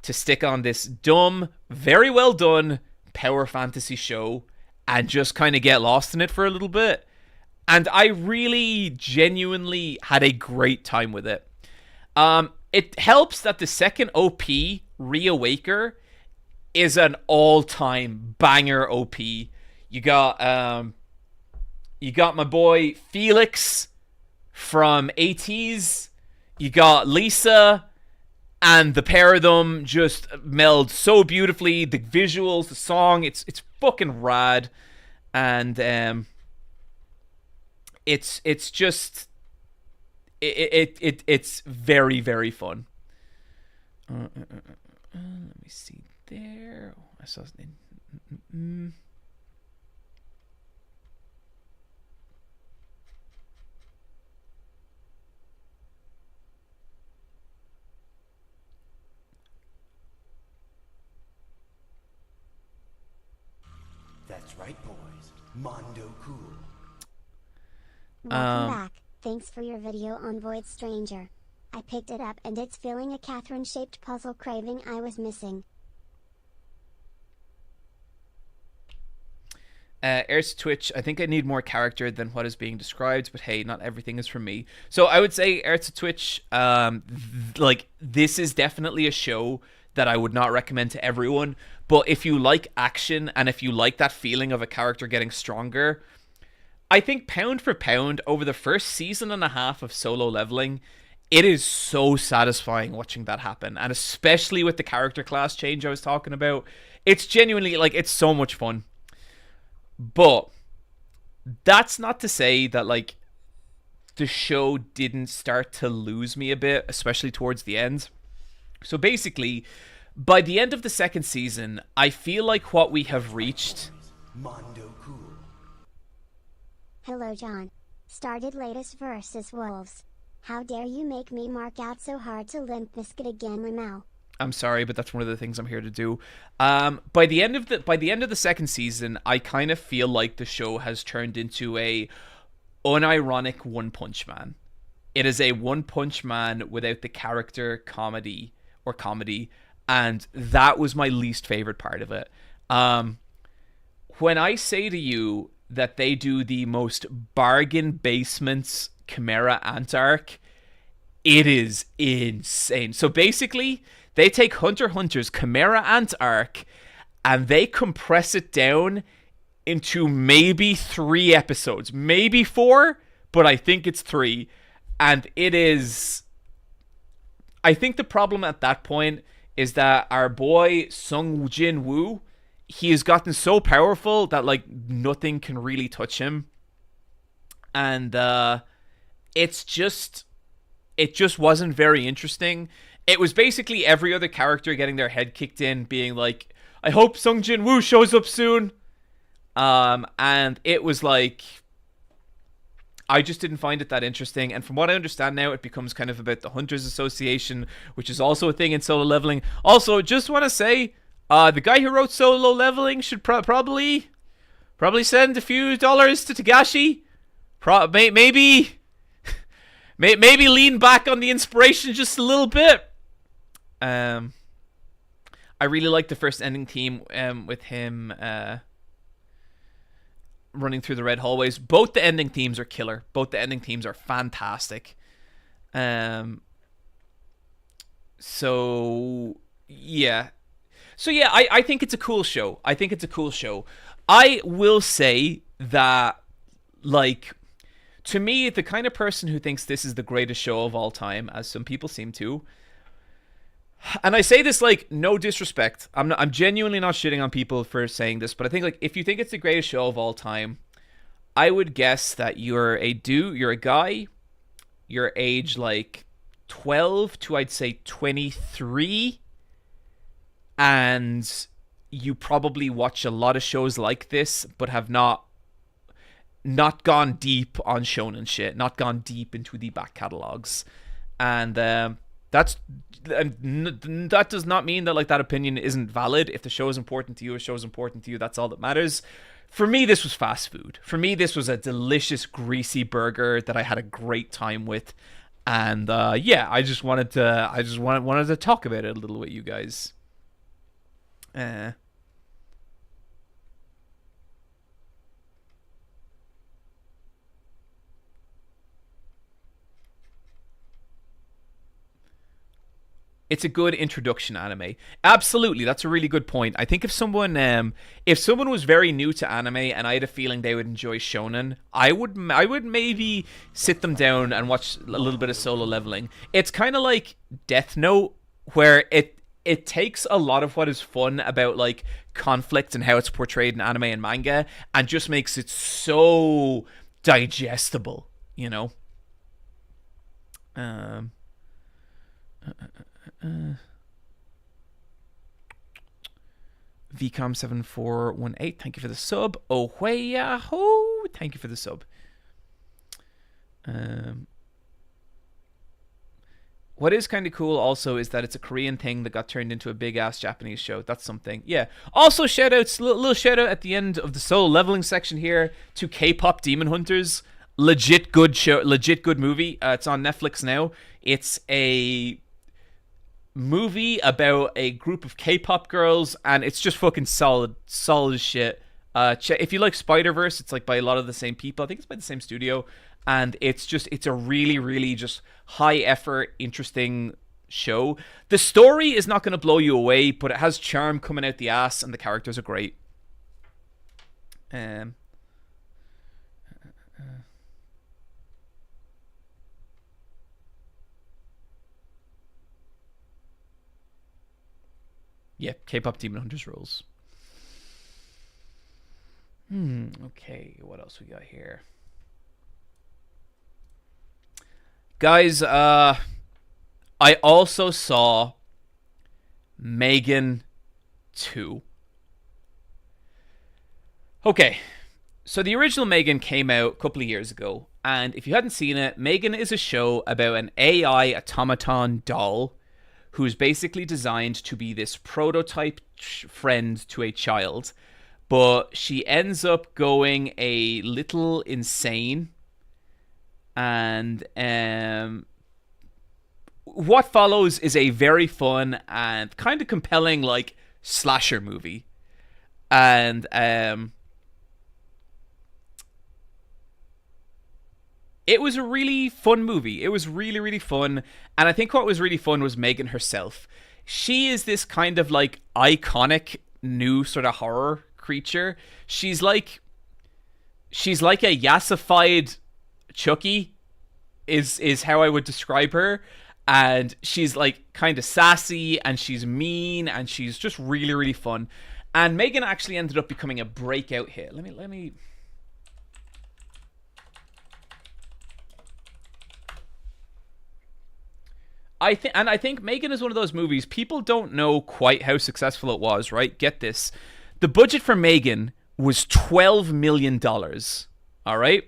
to stick on this dumb, very well done power fantasy show and just kind of get lost in it for a little bit. And I really genuinely had a great time with it. It helps that the second OP, Reawaker, is an all-time banger OP. You got my boy Felix from ATs. You got Lisa, and the pair of them just meld so beautifully. The visuals, the song, it's fucking rad, and it's just it's very, very fun. Let me see there. I saw his name. That's right, boys. Mondo cool. Welcome back. Thanks for your video on Void Stranger. I picked it up and it's filling a Catherine-shaped puzzle craving I was missing. Airs to Twitch, I think I need more character than what is being described, but hey, not everything is for me. So I would say Airs to Twitch, like, this is definitely a show that I would not recommend to everyone, but if you like action and if you like that feeling of a character getting stronger, I think pound for pound, over the first season and a half of solo leveling, it is so satisfying watching that happen, and especially with the character class change I was talking about, it's genuinely, like, it's so much fun. But that's not to say that, like, the show didn't start to lose me a bit, especially towards the end. So basically, by the end of the second season, I feel like what we have reached... Mondo cool. Hello John. Started latest versus Wolves. How dare you make me mark out so hard to Limp Bizkit again, Ramel. I'm sorry, but that's one of the things I'm here to do. By the end of the second season, I kind of feel like the show has turned into a unironic One Punch Man. It is a One Punch Man without the character comedy, and that was my least favorite part of it. When I say to you that they do the most bargain basements Chimera Ant arc, it is insane. So basically, they take Hunter x Hunter's Chimera Ant arc and they compress it down into maybe 3 episodes, maybe 4, but I think it's 3. And it is... I think the problem at that point is that our boy Sung Jin Woo, he has gotten so powerful that, like, nothing can really touch him. And it just wasn't very interesting. It was basically every other character getting their head kicked in, being like, I hope Sung Jin Woo shows up soon. And it was like, I just didn't find it that interesting. And from what I understand now, it becomes kind of about the Hunters Association, which is also a thing in solo leveling. Also, just want to say, the guy who wrote Solo Leveling should probably send a few dollars to Tagashi. Maybe lean back on the inspiration just a little bit. I really like the first ending theme with him running through the red hallways. Both the ending themes are killer. Both the ending themes are fantastic. So yeah. So yeah, I think it's a cool show. I think it's a cool show. I will say that, like, to me, the kind of person who thinks this is the greatest show of all time, as some people seem to, and I say this like no disrespect. I'm genuinely not shitting on people for saying this, but I think like if you think it's the greatest show of all time, I would guess that you're a guy, your age like 12 to I'd say 23, and you probably watch a lot of shows like this, but have not gone deep on shonen shit, not gone deep into the back catalogs, and that does not mean that like that opinion isn't valid. If the show is important to you, that's all that matters. For me, this was fast food. For me, this was a delicious, greasy burger that I had a great time with, and yeah, I just wanted to talk about it a little with you guys. It's a good introduction anime. Absolutely, that's a really good point. I think if someone was very new to anime and I had a feeling they would enjoy shonen, I would maybe sit them down and watch a little bit of Solo Leveling. It's kind of like Death Note, where it takes a lot of what is fun about like conflict and how it's portrayed in anime and manga and just makes it so digestible, you know? VCOM7418, thank you for the sub. Oh, yahoo! Thank you for the sub. What is kind of cool also is that it's a Korean thing that got turned into a big ass Japanese show. That's something. Yeah. Also, shoutouts, little shout out at the end of the Solo Leveling section here to K-pop Demon Hunters. Legit good show, legit good movie. It's on Netflix now. It's a movie about a group of K-pop girls, and it's just fucking solid as shit. If you like Spider-Verse, it's like by a lot of the same people. I think it's by the same studio, and it's a really, really just high effort, interesting show. The story is not going to blow you away, but it has charm coming out the ass, and the characters are great. Yeah, K-pop Demon Hunters rules. Okay, what else we got here? Guys, I also saw Megan 2. Okay, so the original Megan came out a couple of years ago, and if you hadn't seen it, Megan is a show about an AI automaton doll who's basically designed to be this prototype friend to a child, but she ends up going a little insane, and what follows is a very fun and kind of compelling like slasher movie, and it was a really fun movie. It was really, really fun. And I think what was really fun was Megan herself. She is this kind of like iconic new sort of horror creature. She's like a yassified Chucky is how I would describe her. And she's like kind of sassy, and she's mean, and she's just really, really fun. And Megan actually ended up becoming a breakout hit. Let me I think Megan is one of those movies people don't know quite how successful it was, right? Get this. The budget for Megan was $12 million. All right?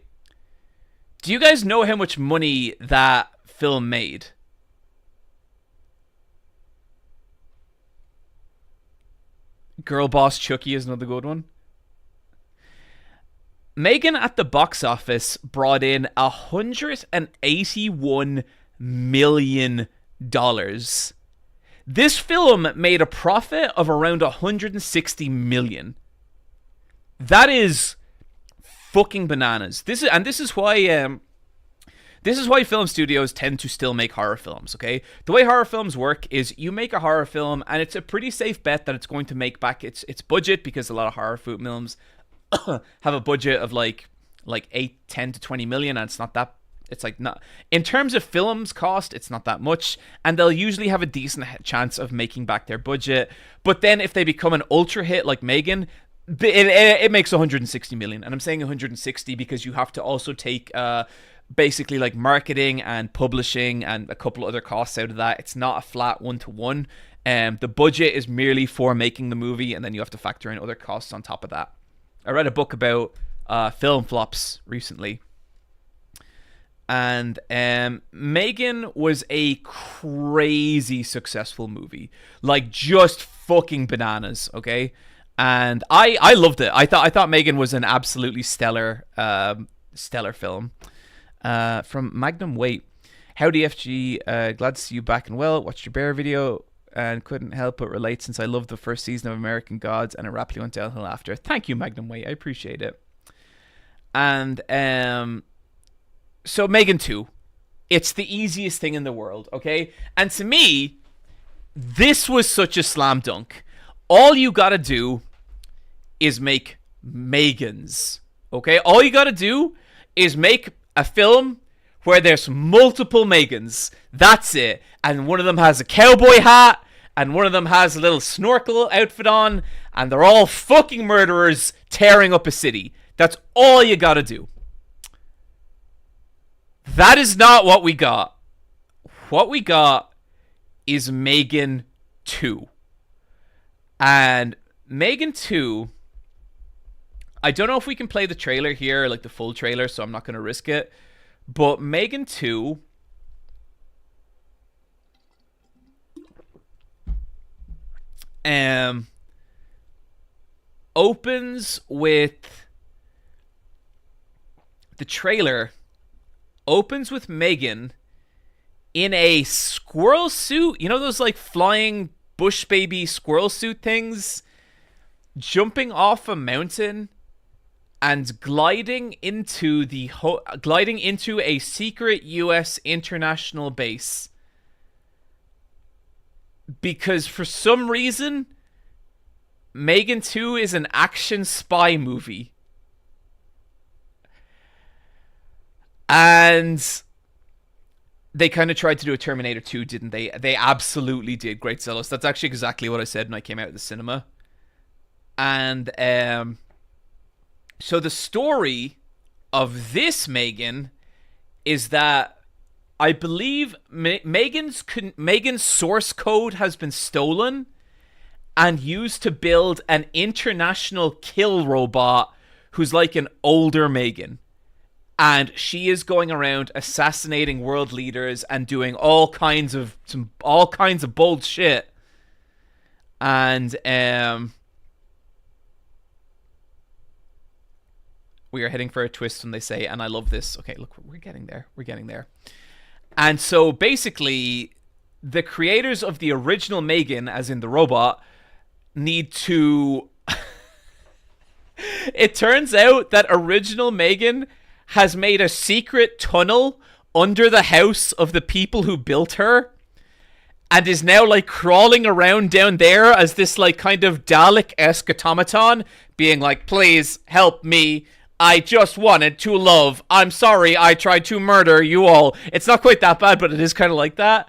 Do you guys know how much money that film made? Girl Boss Chucky is another good one. Megan at the box office brought in $181 million. This film made a profit of around $160 million. That is fucking bananas. This is why This is why film studios tend to still make horror films, okay? The way horror films work is you make a horror film and it's a pretty safe bet that it's going to make back its budget, because a lot of horror films have a budget of like 8, 10 to 20 million, and it's not that, it's like not, in terms of films cost, it's not that much, and they'll usually have a decent chance of making back their budget. But then if they become an ultra hit like Megan, it makes 160 million. And I'm saying 160 because you have to also take basically like marketing and publishing and a couple other costs out of that. It's not a flat 1-to-1. The budget is merely for making the movie, and then you have to factor in other costs on top of that. I read a book about film flops recently, and Megan was a crazy successful movie, like just fucking bananas, okay? And I loved it. I thought Megan was an absolutely stellar film. From Magnum Weight, howdy FG, glad to see you back and well. Watched your bear video and couldn't help but relate, since I loved the first season of American Gods and it rapidly went downhill after. Thank you, Magnum Weight, I appreciate it. And so Megan 2, it's the easiest thing in the world, okay? And to me, this was such a slam dunk. All you gotta do is make Megans, okay? All you gotta do is make a film where there's multiple Megans. That's it. And one of them has a cowboy hat, and one of them has a little snorkel outfit on, and they're all fucking murderers tearing up a city. That's all you gotta do. That is not what we got. What we got is Megan 2. And Megan 2, I don't know if we can play the trailer here, like the full trailer, so I'm not going to risk it. But Megan 2 opens with, the trailer opens with Megan in a squirrel suit. You know those like flying bush baby squirrel suit things, jumping off a mountain and gliding into a secret US international base, because for some reason Megan 2 is an action spy movie. And they kind of tried to do a Terminator 2, didn't they? They absolutely did. Great zealous. That's actually exactly what I said when I came out of the cinema. And so the story of this Megan is that I believe Megan's source code has been stolen and used to build an international kill robot who's like an older Megan. And she is going around assassinating world leaders and doing all kinds of bold shit. And we are heading for a twist when they say, and I love this. Okay, look, we're getting there. We're getting there. And so basically, the creators of the original Megan, as in the robot, need to... It turns out that original Megan has made a secret tunnel under the house of the people who built her, and is now like crawling around down there as this like kind of Dalek-esque automaton, being like, please help me, I just wanted to love, I'm sorry I tried to murder you all. It's not quite that bad, but it is kind of like that.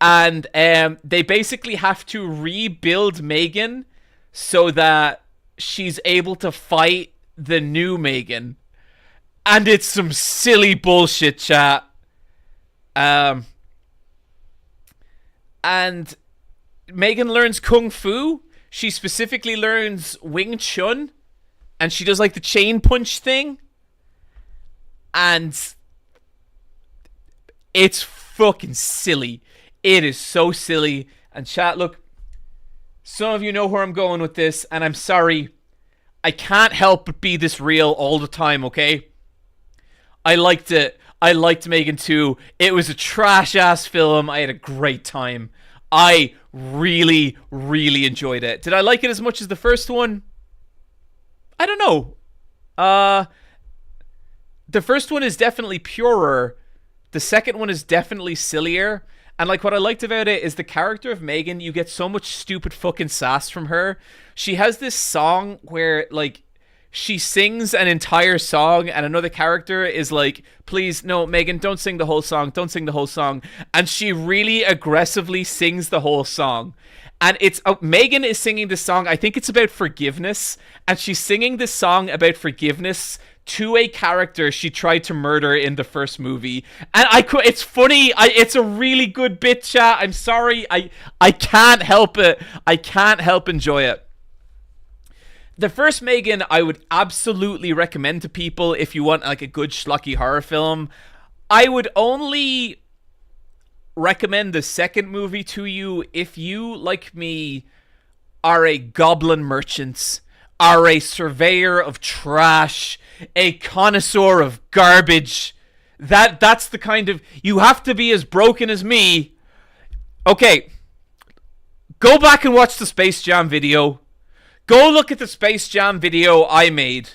And they basically have to rebuild Megan so that she's able to fight the new Megan. And it's some silly bullshit, chat. And Megan learns Kung Fu. She specifically learns Wing Chun. And she does like the chain punch thing. And it's fucking silly. It is so silly. And chat, look, some of you know where I'm going with this. And I'm sorry. I can't help but be this real all the time, okay? I liked it. I liked Megan 2. It was a trash-ass film. I had a great time. I really, really enjoyed it. Did I like it as much as the first one? I don't know. The first one is definitely purer The second one is definitely sillier. And like what I liked about it is the character of Megan, you get so much stupid fucking sass from her. She has this song where like she sings an entire song and another character is like, please, no, Megan, don't sing the whole song. Don't sing the whole song. And she really aggressively sings the whole song. And it's Megan is singing this song. I think it's about forgiveness. And she's singing this song about forgiveness to a character she tried to murder in the first movie. And it's funny. It's a really good bit, chat. I'm sorry. I can't help it. I can't help enjoy it. The first Megan, I would absolutely recommend to people if you want like a good schlocky horror film. I would only recommend the second movie to you if you, like me, are a goblin merchant, are a surveyor of trash, a connoisseur of garbage. That's the kind of... You have to be as broken as me. Okay, go back and watch the Space Jam video. Go look at the Space Jam video I made,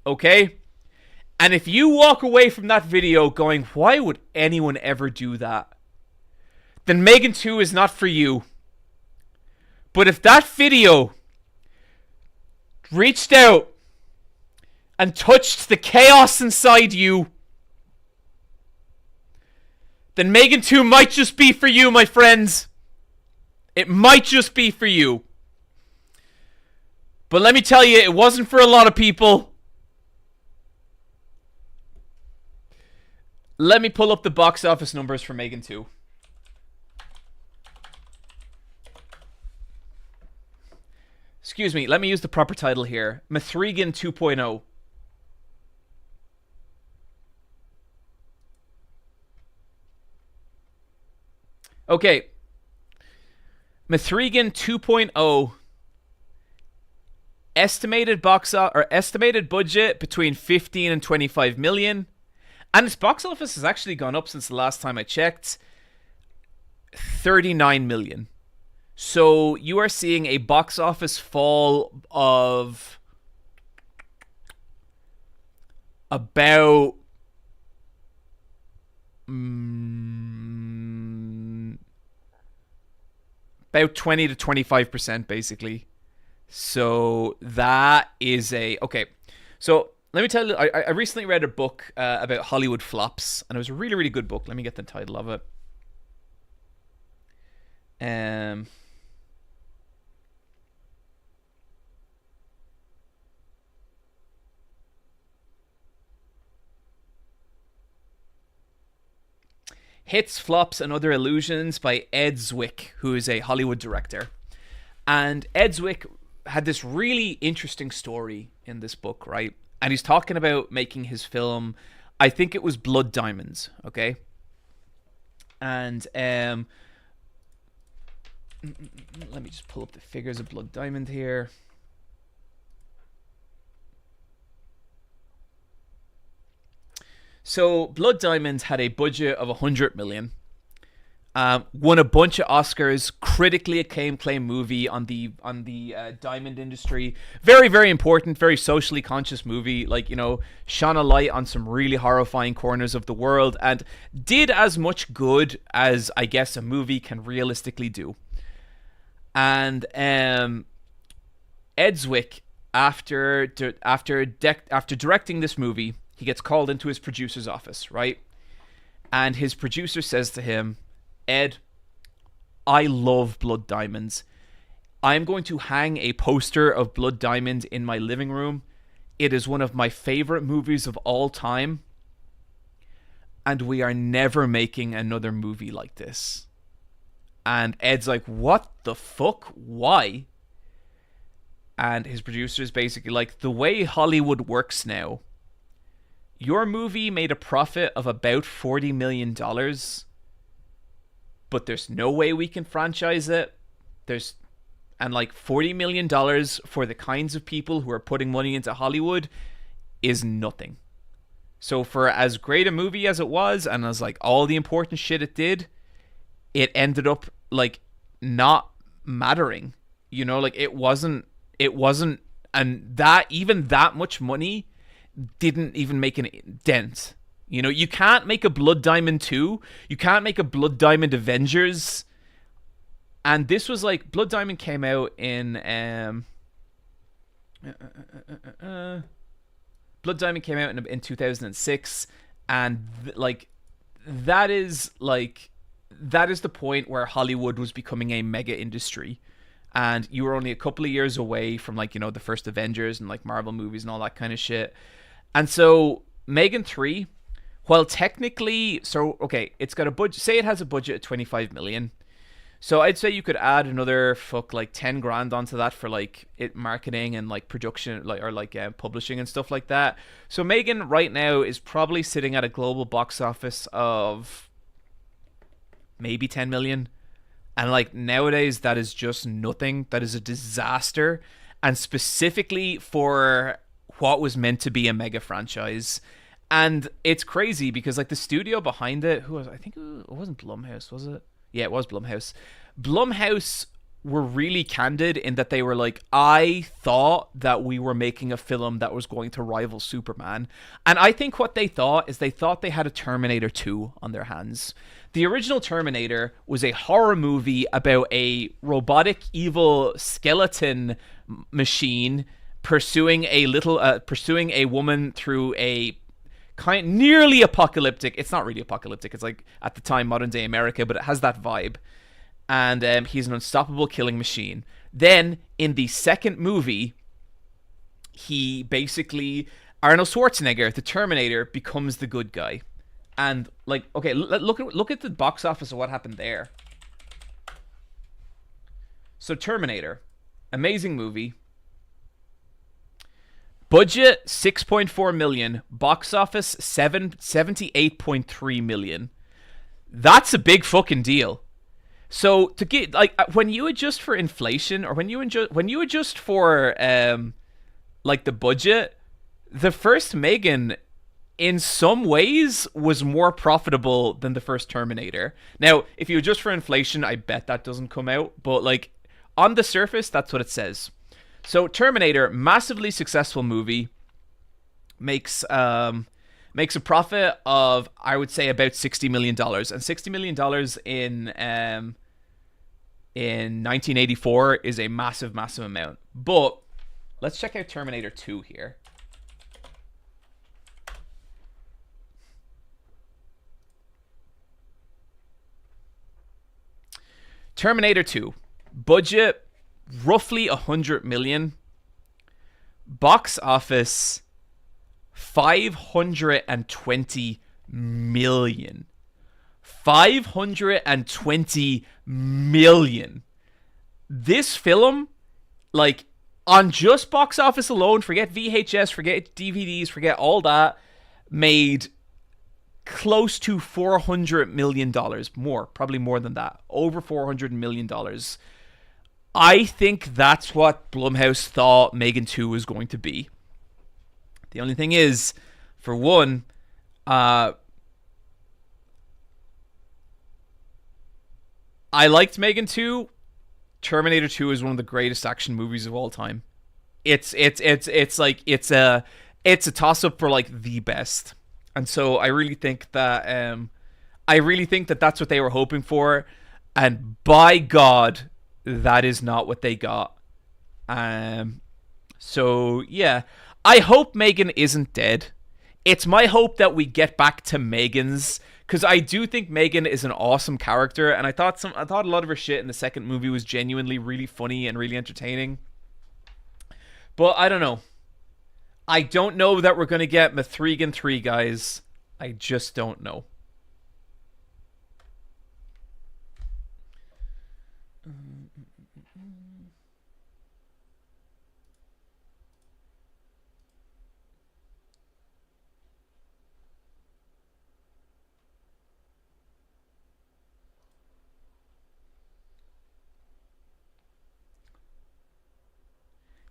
okay? And if you walk away from that video going, why would anyone ever do that? Then Megan 2 is not for you. But if that video reached out and touched the chaos inside you, then Megan 2 might just be for you, my friends. It might just be for you. But let me tell you, it wasn't for a lot of people. Let me pull up the box office numbers for Megan 2. Excuse me, let me use the proper title here. Mithrigan 2.0. Okay. Mithrigan 2.0. Estimated estimated budget between 15 and 25 million. And its box office has actually gone up since the last time I checked. 39 million. So you are seeing a box office fall of about about 20 to 25% basically. So that is okay. So let me tell you, I recently read a book about Hollywood flops, and it was a really, really good book. Let me get the title of it. Hits, Flops, and Other Illusions by Ed Zwick, who is a Hollywood director. And Ed Zwick had this really interesting story in this book, right? And he's talking about making his film, I think it was Blood Diamonds, okay? And let me just pull up the figures of Blood Diamond here. So Blood Diamonds had a budget of 100 million. Won a bunch of Oscars, critically acclaimed movie on the diamond industry. Very, very important, very socially conscious movie. Like, you know, shone a light on some really horrifying corners of the world and did as much good as I guess a movie can realistically do. And Ed Zwick, after directing this movie, he gets called into his producer's office, right? And his producer says to him, Ed, I love Blood Diamonds. I'm going to hang a poster of Blood Diamond in my living room. It is one of my favorite movies of all time. And we are never making another movie like this. And Ed's like, what the fuck? Why? And his producer is basically like, the way Hollywood works now, your movie made a profit of about $40 million, but there's no way we can franchise it. And like $40 million for the kinds of people who are putting money into Hollywood is nothing. So for as great a movie as it was, and as like all the important shit it did, it ended up like not mattering. You know, like it wasn't, and that, even that much money didn't even make a dent You know, you can't make a Blood Diamond 2. You can't make a Blood Diamond Avengers. And this was like, Blood Diamond came out in Blood Diamond came out in 2006, and that is the point where Hollywood was becoming a mega industry, and you were only a couple of years away from, like, you know, the first Avengers and like Marvel movies and all that kind of shit. And so Megan 3, while technically, so okay, it's got a budget, say it has a budget of 25 million. So I'd say you could add another 10 grand onto that for like it marketing and like production, publishing and stuff like that. So Megan right now is probably sitting at a global box office of maybe 10 million. And like nowadays that is just nothing. That is a disaster. And specifically for what was meant to be a mega franchise. And it's crazy because like the studio behind it, I think it wasn't Blumhouse, was it? Yeah, it was Blumhouse. Blumhouse were really candid in that they were like, I thought that we were making a film that was going to rival Superman. And I think what they thought is they thought they had a Terminator 2 on their hands. The original Terminator was a horror movie about a robotic evil skeleton machine pursuing a woman through a nearly apocalyptic. It's not really apocalyptic. It's like at the time modern day America, but it has that vibe. And he's an unstoppable killing machine. Then in the second movie, he basically, Arnold Schwarzenegger, the Terminator, becomes the good guy. And like, okay, look at the box office of what happened there. So Terminator, amazing movie. Budget 6.4 million, box office 78.3 million. That's a big fucking deal. So to get like when you adjust for inflation, or when you adjust for like the budget, the first Megan in some ways was more profitable than the first Terminator. Now, if you adjust for inflation, I bet that doesn't come out, but like on the surface, that's what it says. So Terminator, massively successful movie, makes a profit of, I would say, about $60 million. And $60 million in 1984 is a massive, massive amount. But let's check out Terminator 2 here. Terminator 2, budget roughly 100 million, box office 520 million. 520 million. This film, like, on just box office alone, forget VHS, forget DVDs, forget all that, made close to $400 million. More, probably more than that. Over $400 million. I think that's what Blumhouse thought Megan 2 was going to be. The only thing is, for one, I liked Megan 2. Terminator 2 is one of the greatest action movies of all time. It's a toss up for like the best. And so I really think that that's what they were hoping for, and by God, that is not what they got. So yeah, I hope Megan isn't dead. It's my hope that we get back to Megan's, because I do think Megan is an awesome character, and I thought a lot of her shit in the second movie was genuinely really funny and really entertaining. But I don't know. I don't know that we're gonna get Mithrigan 3, guys. I just don't know.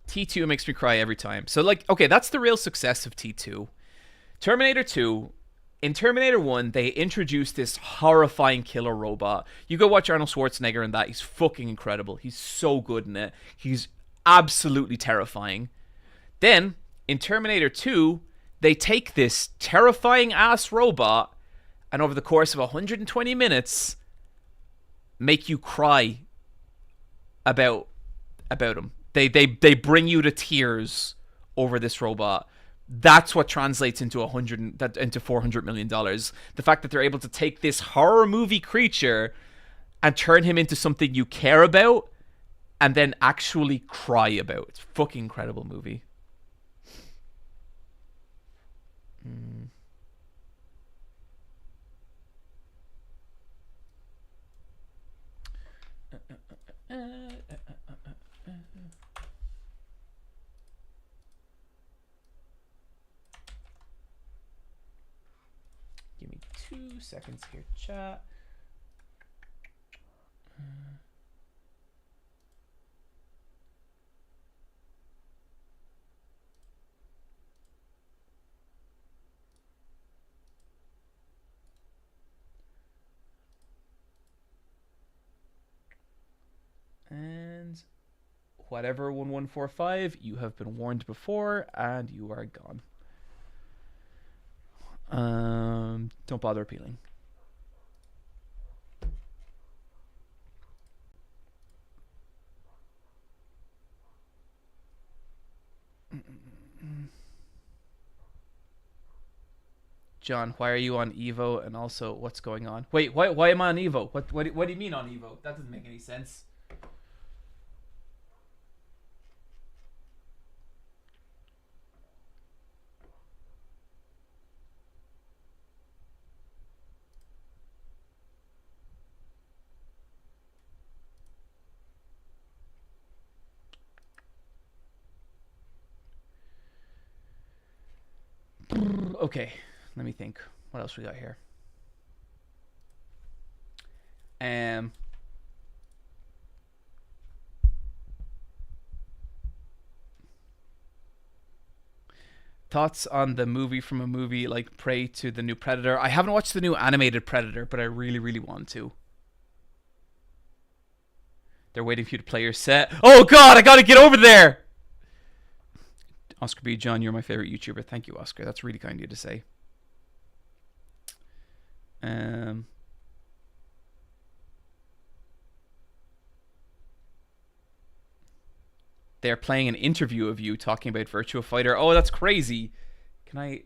T2 makes me cry every time. So, like, okay, that's the real success of T2. Terminator 2, in Terminator 1, they introduced this horrifying killer robot. You go watch Arnold Schwarzenegger in that. He's fucking incredible. He's so good in it. He's absolutely terrifying. Then, in Terminator 2, they take this terrifying ass robot and over the course of 120 minutes make you cry about him. They bring you to tears over this robot. That's what translates into $400 million. The fact that they're able to take this horror movie creature and turn him into something you care about and then actually cry about. It's a fucking incredible movie. Give me 2 seconds here, chat. And whatever 1145, you have been warned before, and you are gone. Don't bother appealing. John, why are you on Evo? And also, what's going on? Wait, why am I on Evo? What do you mean on Evo? That doesn't make any sense. Okay, let me think. What else we got here? Thoughts on the movie from a movie like Prey to the new Predator? I haven't watched the new animated Predator, but I really, really want to. They're waiting for you to play your set. Oh God, I gotta get over there! Oscar B. John, you're my favorite YouTuber. Thank you, Oscar. That's really kind of you to say. They're playing an interview of you talking about Virtua Fighter. Oh, that's crazy. Can I...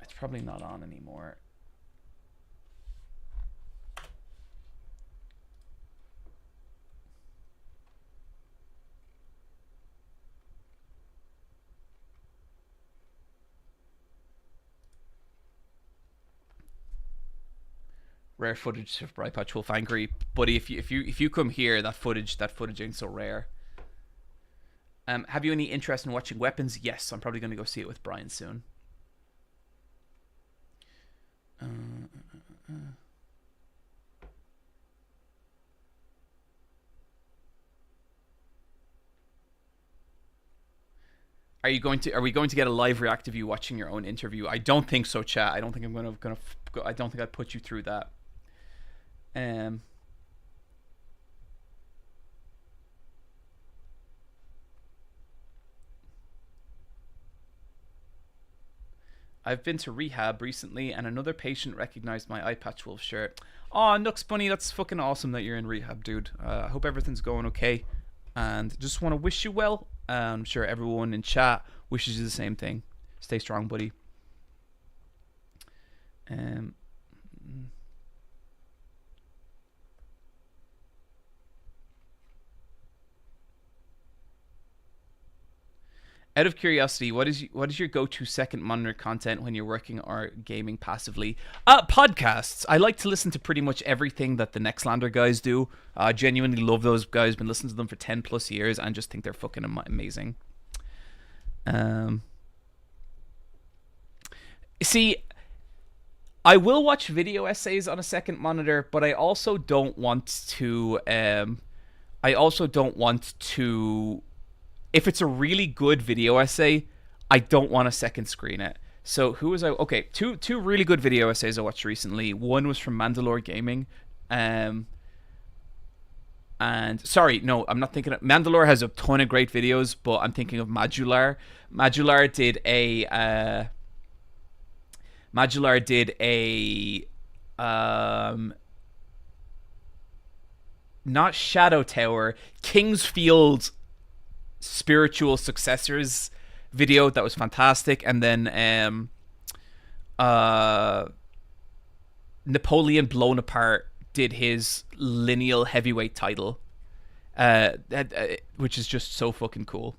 It's probably not on anymore. Rare footage of Bright Patch Wolf angry, buddy. If you come here, that footage ain't so rare. Have you any interest in watching Weapons? Yes, I'm probably gonna go see it with Brian soon. Are we going to get a live react of you watching your own interview? I don't think so, chat. I don't think I'm gonna I don't think I'd put you through that. I've been to rehab recently and another patient recognized my Eye Patch Wolf shirt. Oh, Nux Bunny, that's fucking awesome that you're in rehab, dude. I hope everything's going okay. And just want to wish you well. I'm sure everyone in chat wishes you the same thing. Stay strong, buddy. Out of curiosity, what is your go-to second monitor content when you're working or gaming passively? Podcasts. I like to listen to pretty much everything that the Nextlander guys do. I genuinely love those guys. Been listening to them for 10 plus years and just think they're fucking amazing. See, I will watch video essays on a second monitor, but I also don't want to. If it's a really good video essay, I don't want to second screen it. So who was I? Okay, two really good video essays I watched recently. One was from Mandalore Gaming. And sorry, no, I'm not thinking of Mandalore has a ton of great videos, but I'm thinking of Madular. Madular did a not Shadow Tower, Kingsfield spiritual successors video that was fantastic. And then Napoleon Blown Apart did his lineal heavyweight title, which is just so fucking cool.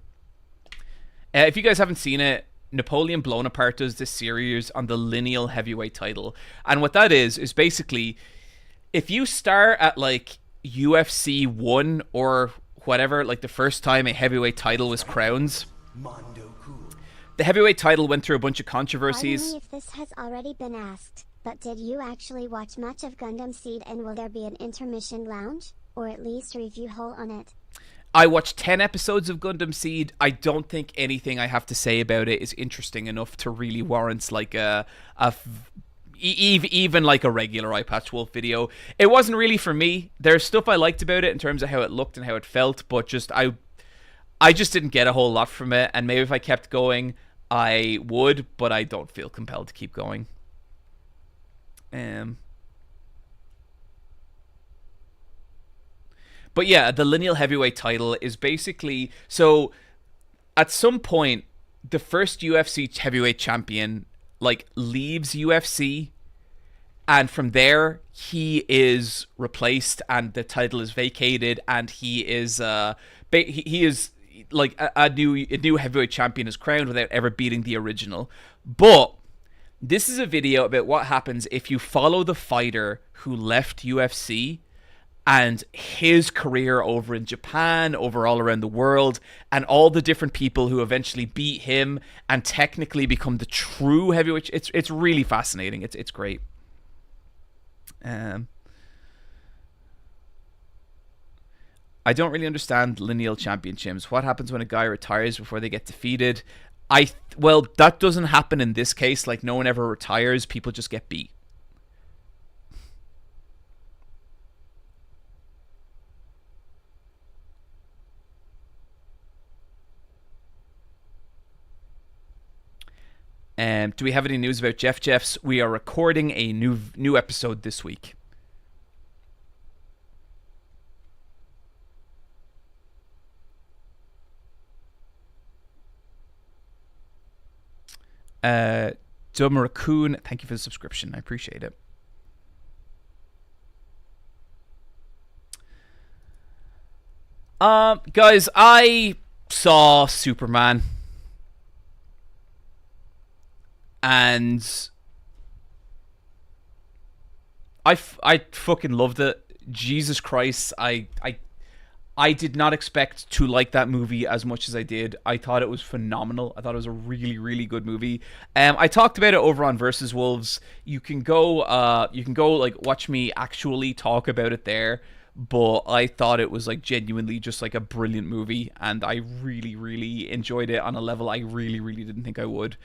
If you guys haven't seen it, Napoleon Blown Apart does this series on the lineal heavyweight title. And what that is basically, if you start at like UFC 1 or whatever, like the first time a heavyweight title was crowned, the heavyweight title went through a bunch of controversies. Pardon me if this has already been asked, but did you actually watch much of Gundam Seed, and will there be an intermission lounge? Or at least a review hole on it? I watched 10 episodes of Gundam Seed. I don't think anything I have to say about it is interesting enough to really warrant like even like a regular Eye Patch Wolf video. It wasn't really for me. There's stuff I liked about it in terms of how it looked and how it felt, but just I just didn't get a whole lot from it. And maybe if I kept going, I would, but I don't feel compelled to keep going. But yeah, the lineal heavyweight title is basically, so at some point the first UFC heavyweight champion like leaves UFC, and from there he is replaced and the title is vacated, and he is he is like a new heavyweight champion is crowned without ever beating the original. But this is a video about what happens if you follow the fighter who left UFC and his career over in Japan, over all around the world, and all the different people who eventually beat him and technically become the true heavyweight. It's really fascinating. It's great. I don't really understand lineal championships. What happens when a guy retires before they get defeated? Well, that doesn't happen in this case. Like, no one ever retires. People just get beat. Do we have any news about Jeffs? We are recording a new episode this week. Dumb Raccoon, thank you for the subscription. I appreciate it. Guys, I saw Superman. And I fucking loved it. Jesus Christ, I did not expect to like that movie as much as I did. I thought it was phenomenal. I thought it was a really, really good movie. I talked about it over on Versus Wolves. You can go like watch me actually talk about it there. But I thought it was like genuinely just like a brilliant movie, and I really, really enjoyed it on a level I really, really didn't think I would.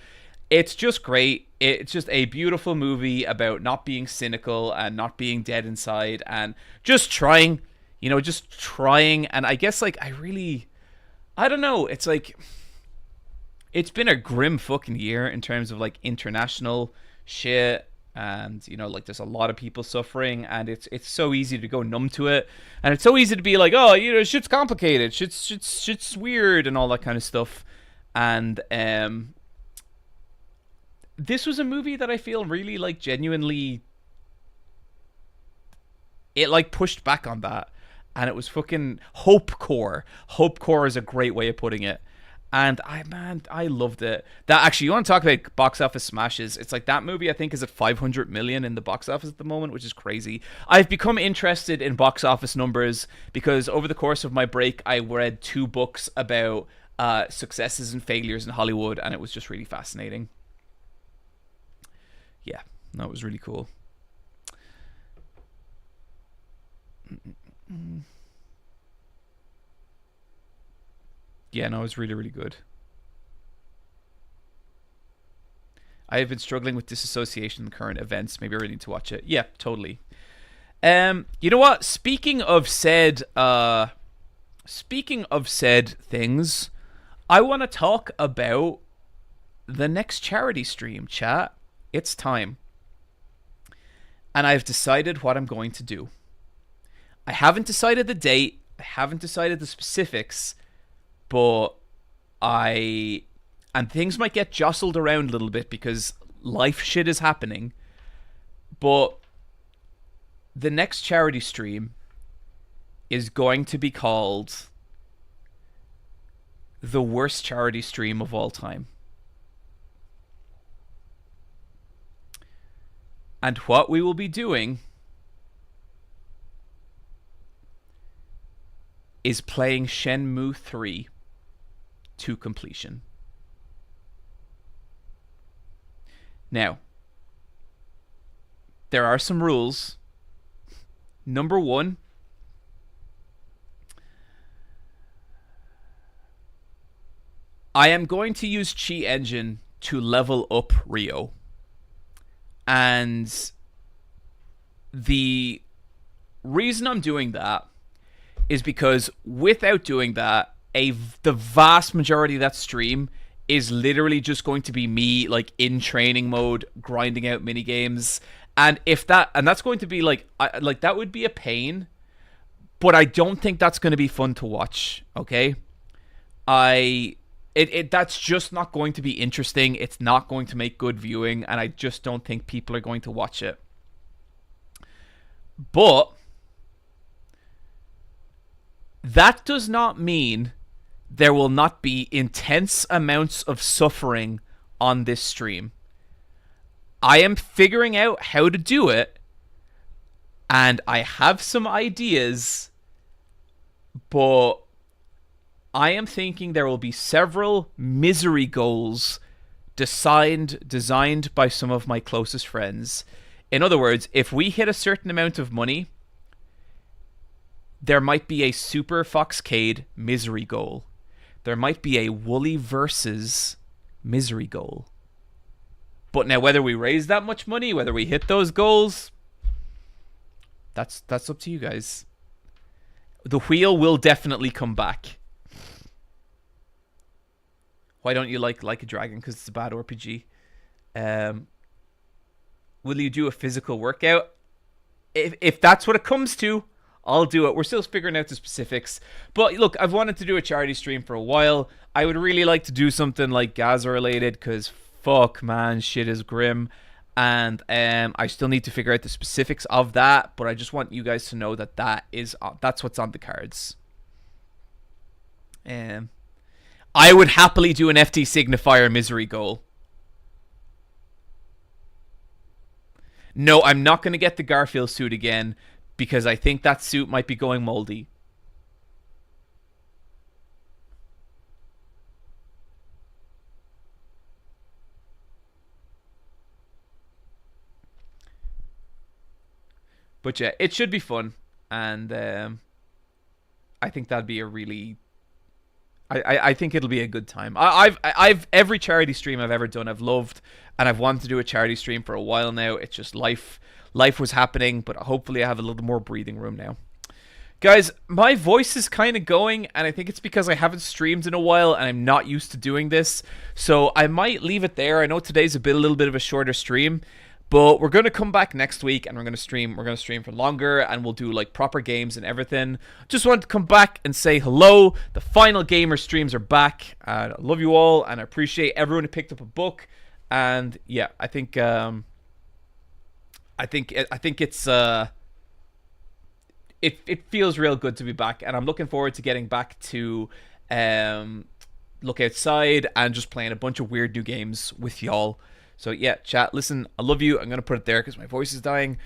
It's just great. It's just a beautiful movie about not being cynical and not being dead inside and just trying, and I guess like I don't know. It's like, it's been a grim fucking year in terms of like international shit, and like there's a lot of people suffering, and it's so easy to go numb to it, and it's so easy to be like, oh, shit's complicated, shit's weird and all that kind of stuff. And this was a movie that I feel really like genuinely, it like pushed back on that, and it was fucking hope core. Hope core is a great way of putting it. And I loved it. That actually, you want to talk about box office smashes? It's like that movie I think is at 500 million in the box office at the moment, which is crazy. I've become interested in box office numbers because over the course of my break, I read 2 books about successes and failures in Hollywood, and it was just really fascinating. Yeah, no, it was really cool. Yeah, no, it was really, really good. I have been struggling with disassociation in the current events. Maybe I really need to watch it. Yeah, totally. You know what? Speaking of said things, I want to talk about the next charity stream, chat. It's time. And I've decided what I'm going to do. I haven't decided the date. I haven't decided the specifics. But and things might get jostled around a little bit because life shit is happening. But the next charity stream is going to be called the worst charity stream of all time. And what we will be doing is playing Shenmue 3 to completion. Now, there are some rules. Number 1, I am going to use Cheat Engine to level up Rio. And the reason I'm doing that is because without doing that, the vast majority of that stream is literally just going to be me like in training mode, grinding out mini games. And that's going to be like that would be a pain, but I don't think that's going to be fun to watch. Okay, that's just not going to be interesting. It's not going to make good viewing, and I just don't think people are going to watch it. But that does not mean there will not be intense amounts of suffering on this stream. I am figuring out how to do it, and I have some ideas, but I am thinking there will be several misery goals designed by some of my closest friends. In other words, if we hit a certain amount of money, there might be a Super Foxcade misery goal. There might be a Wooly versus misery goal. But now whether we raise that much money, whether we hit those goals, that's up to you guys. The wheel will definitely come back. Why don't you like a Dragon? Because it's a bad RPG. Will you do a physical workout? If that's what it comes to, I'll do it. We're still figuring out the specifics. But look, I've wanted to do a charity stream for a while. I would really like to do something like Gaza related because fuck, man, shit is grim. And I still need to figure out the specifics of that. But I just want you guys to know that's what's on the cards. I would happily do an FT Signifier misery goal. No, I'm not going to get the Garfield suit again because I think that suit might be going moldy. But yeah, it should be fun. And I think that'd be a really... I think it'll be a good time. I've every charity stream I've ever done I've loved, and I've wanted to do a charity stream for a while now. It's just life was happening, but hopefully I have a little more breathing room now. Guys, my voice is kind of going, and I think it's because I haven't streamed in a while and I'm not used to doing this. So I might leave it there. I know today's a little bit of a shorter stream, but we're going to come back next week and we're going to stream for longer, and we'll do like proper games and everything. Just wanted to come back and say hello. The Final Gamer streams are back. I love you all, and I appreciate everyone who picked up a book. And yeah, I think it's it feels real good to be back, and I'm looking forward to getting back to look outside and just playing a bunch of weird new games with y'all. So yeah, chat, listen, I love you. I'm going to put it there because my voice is dying.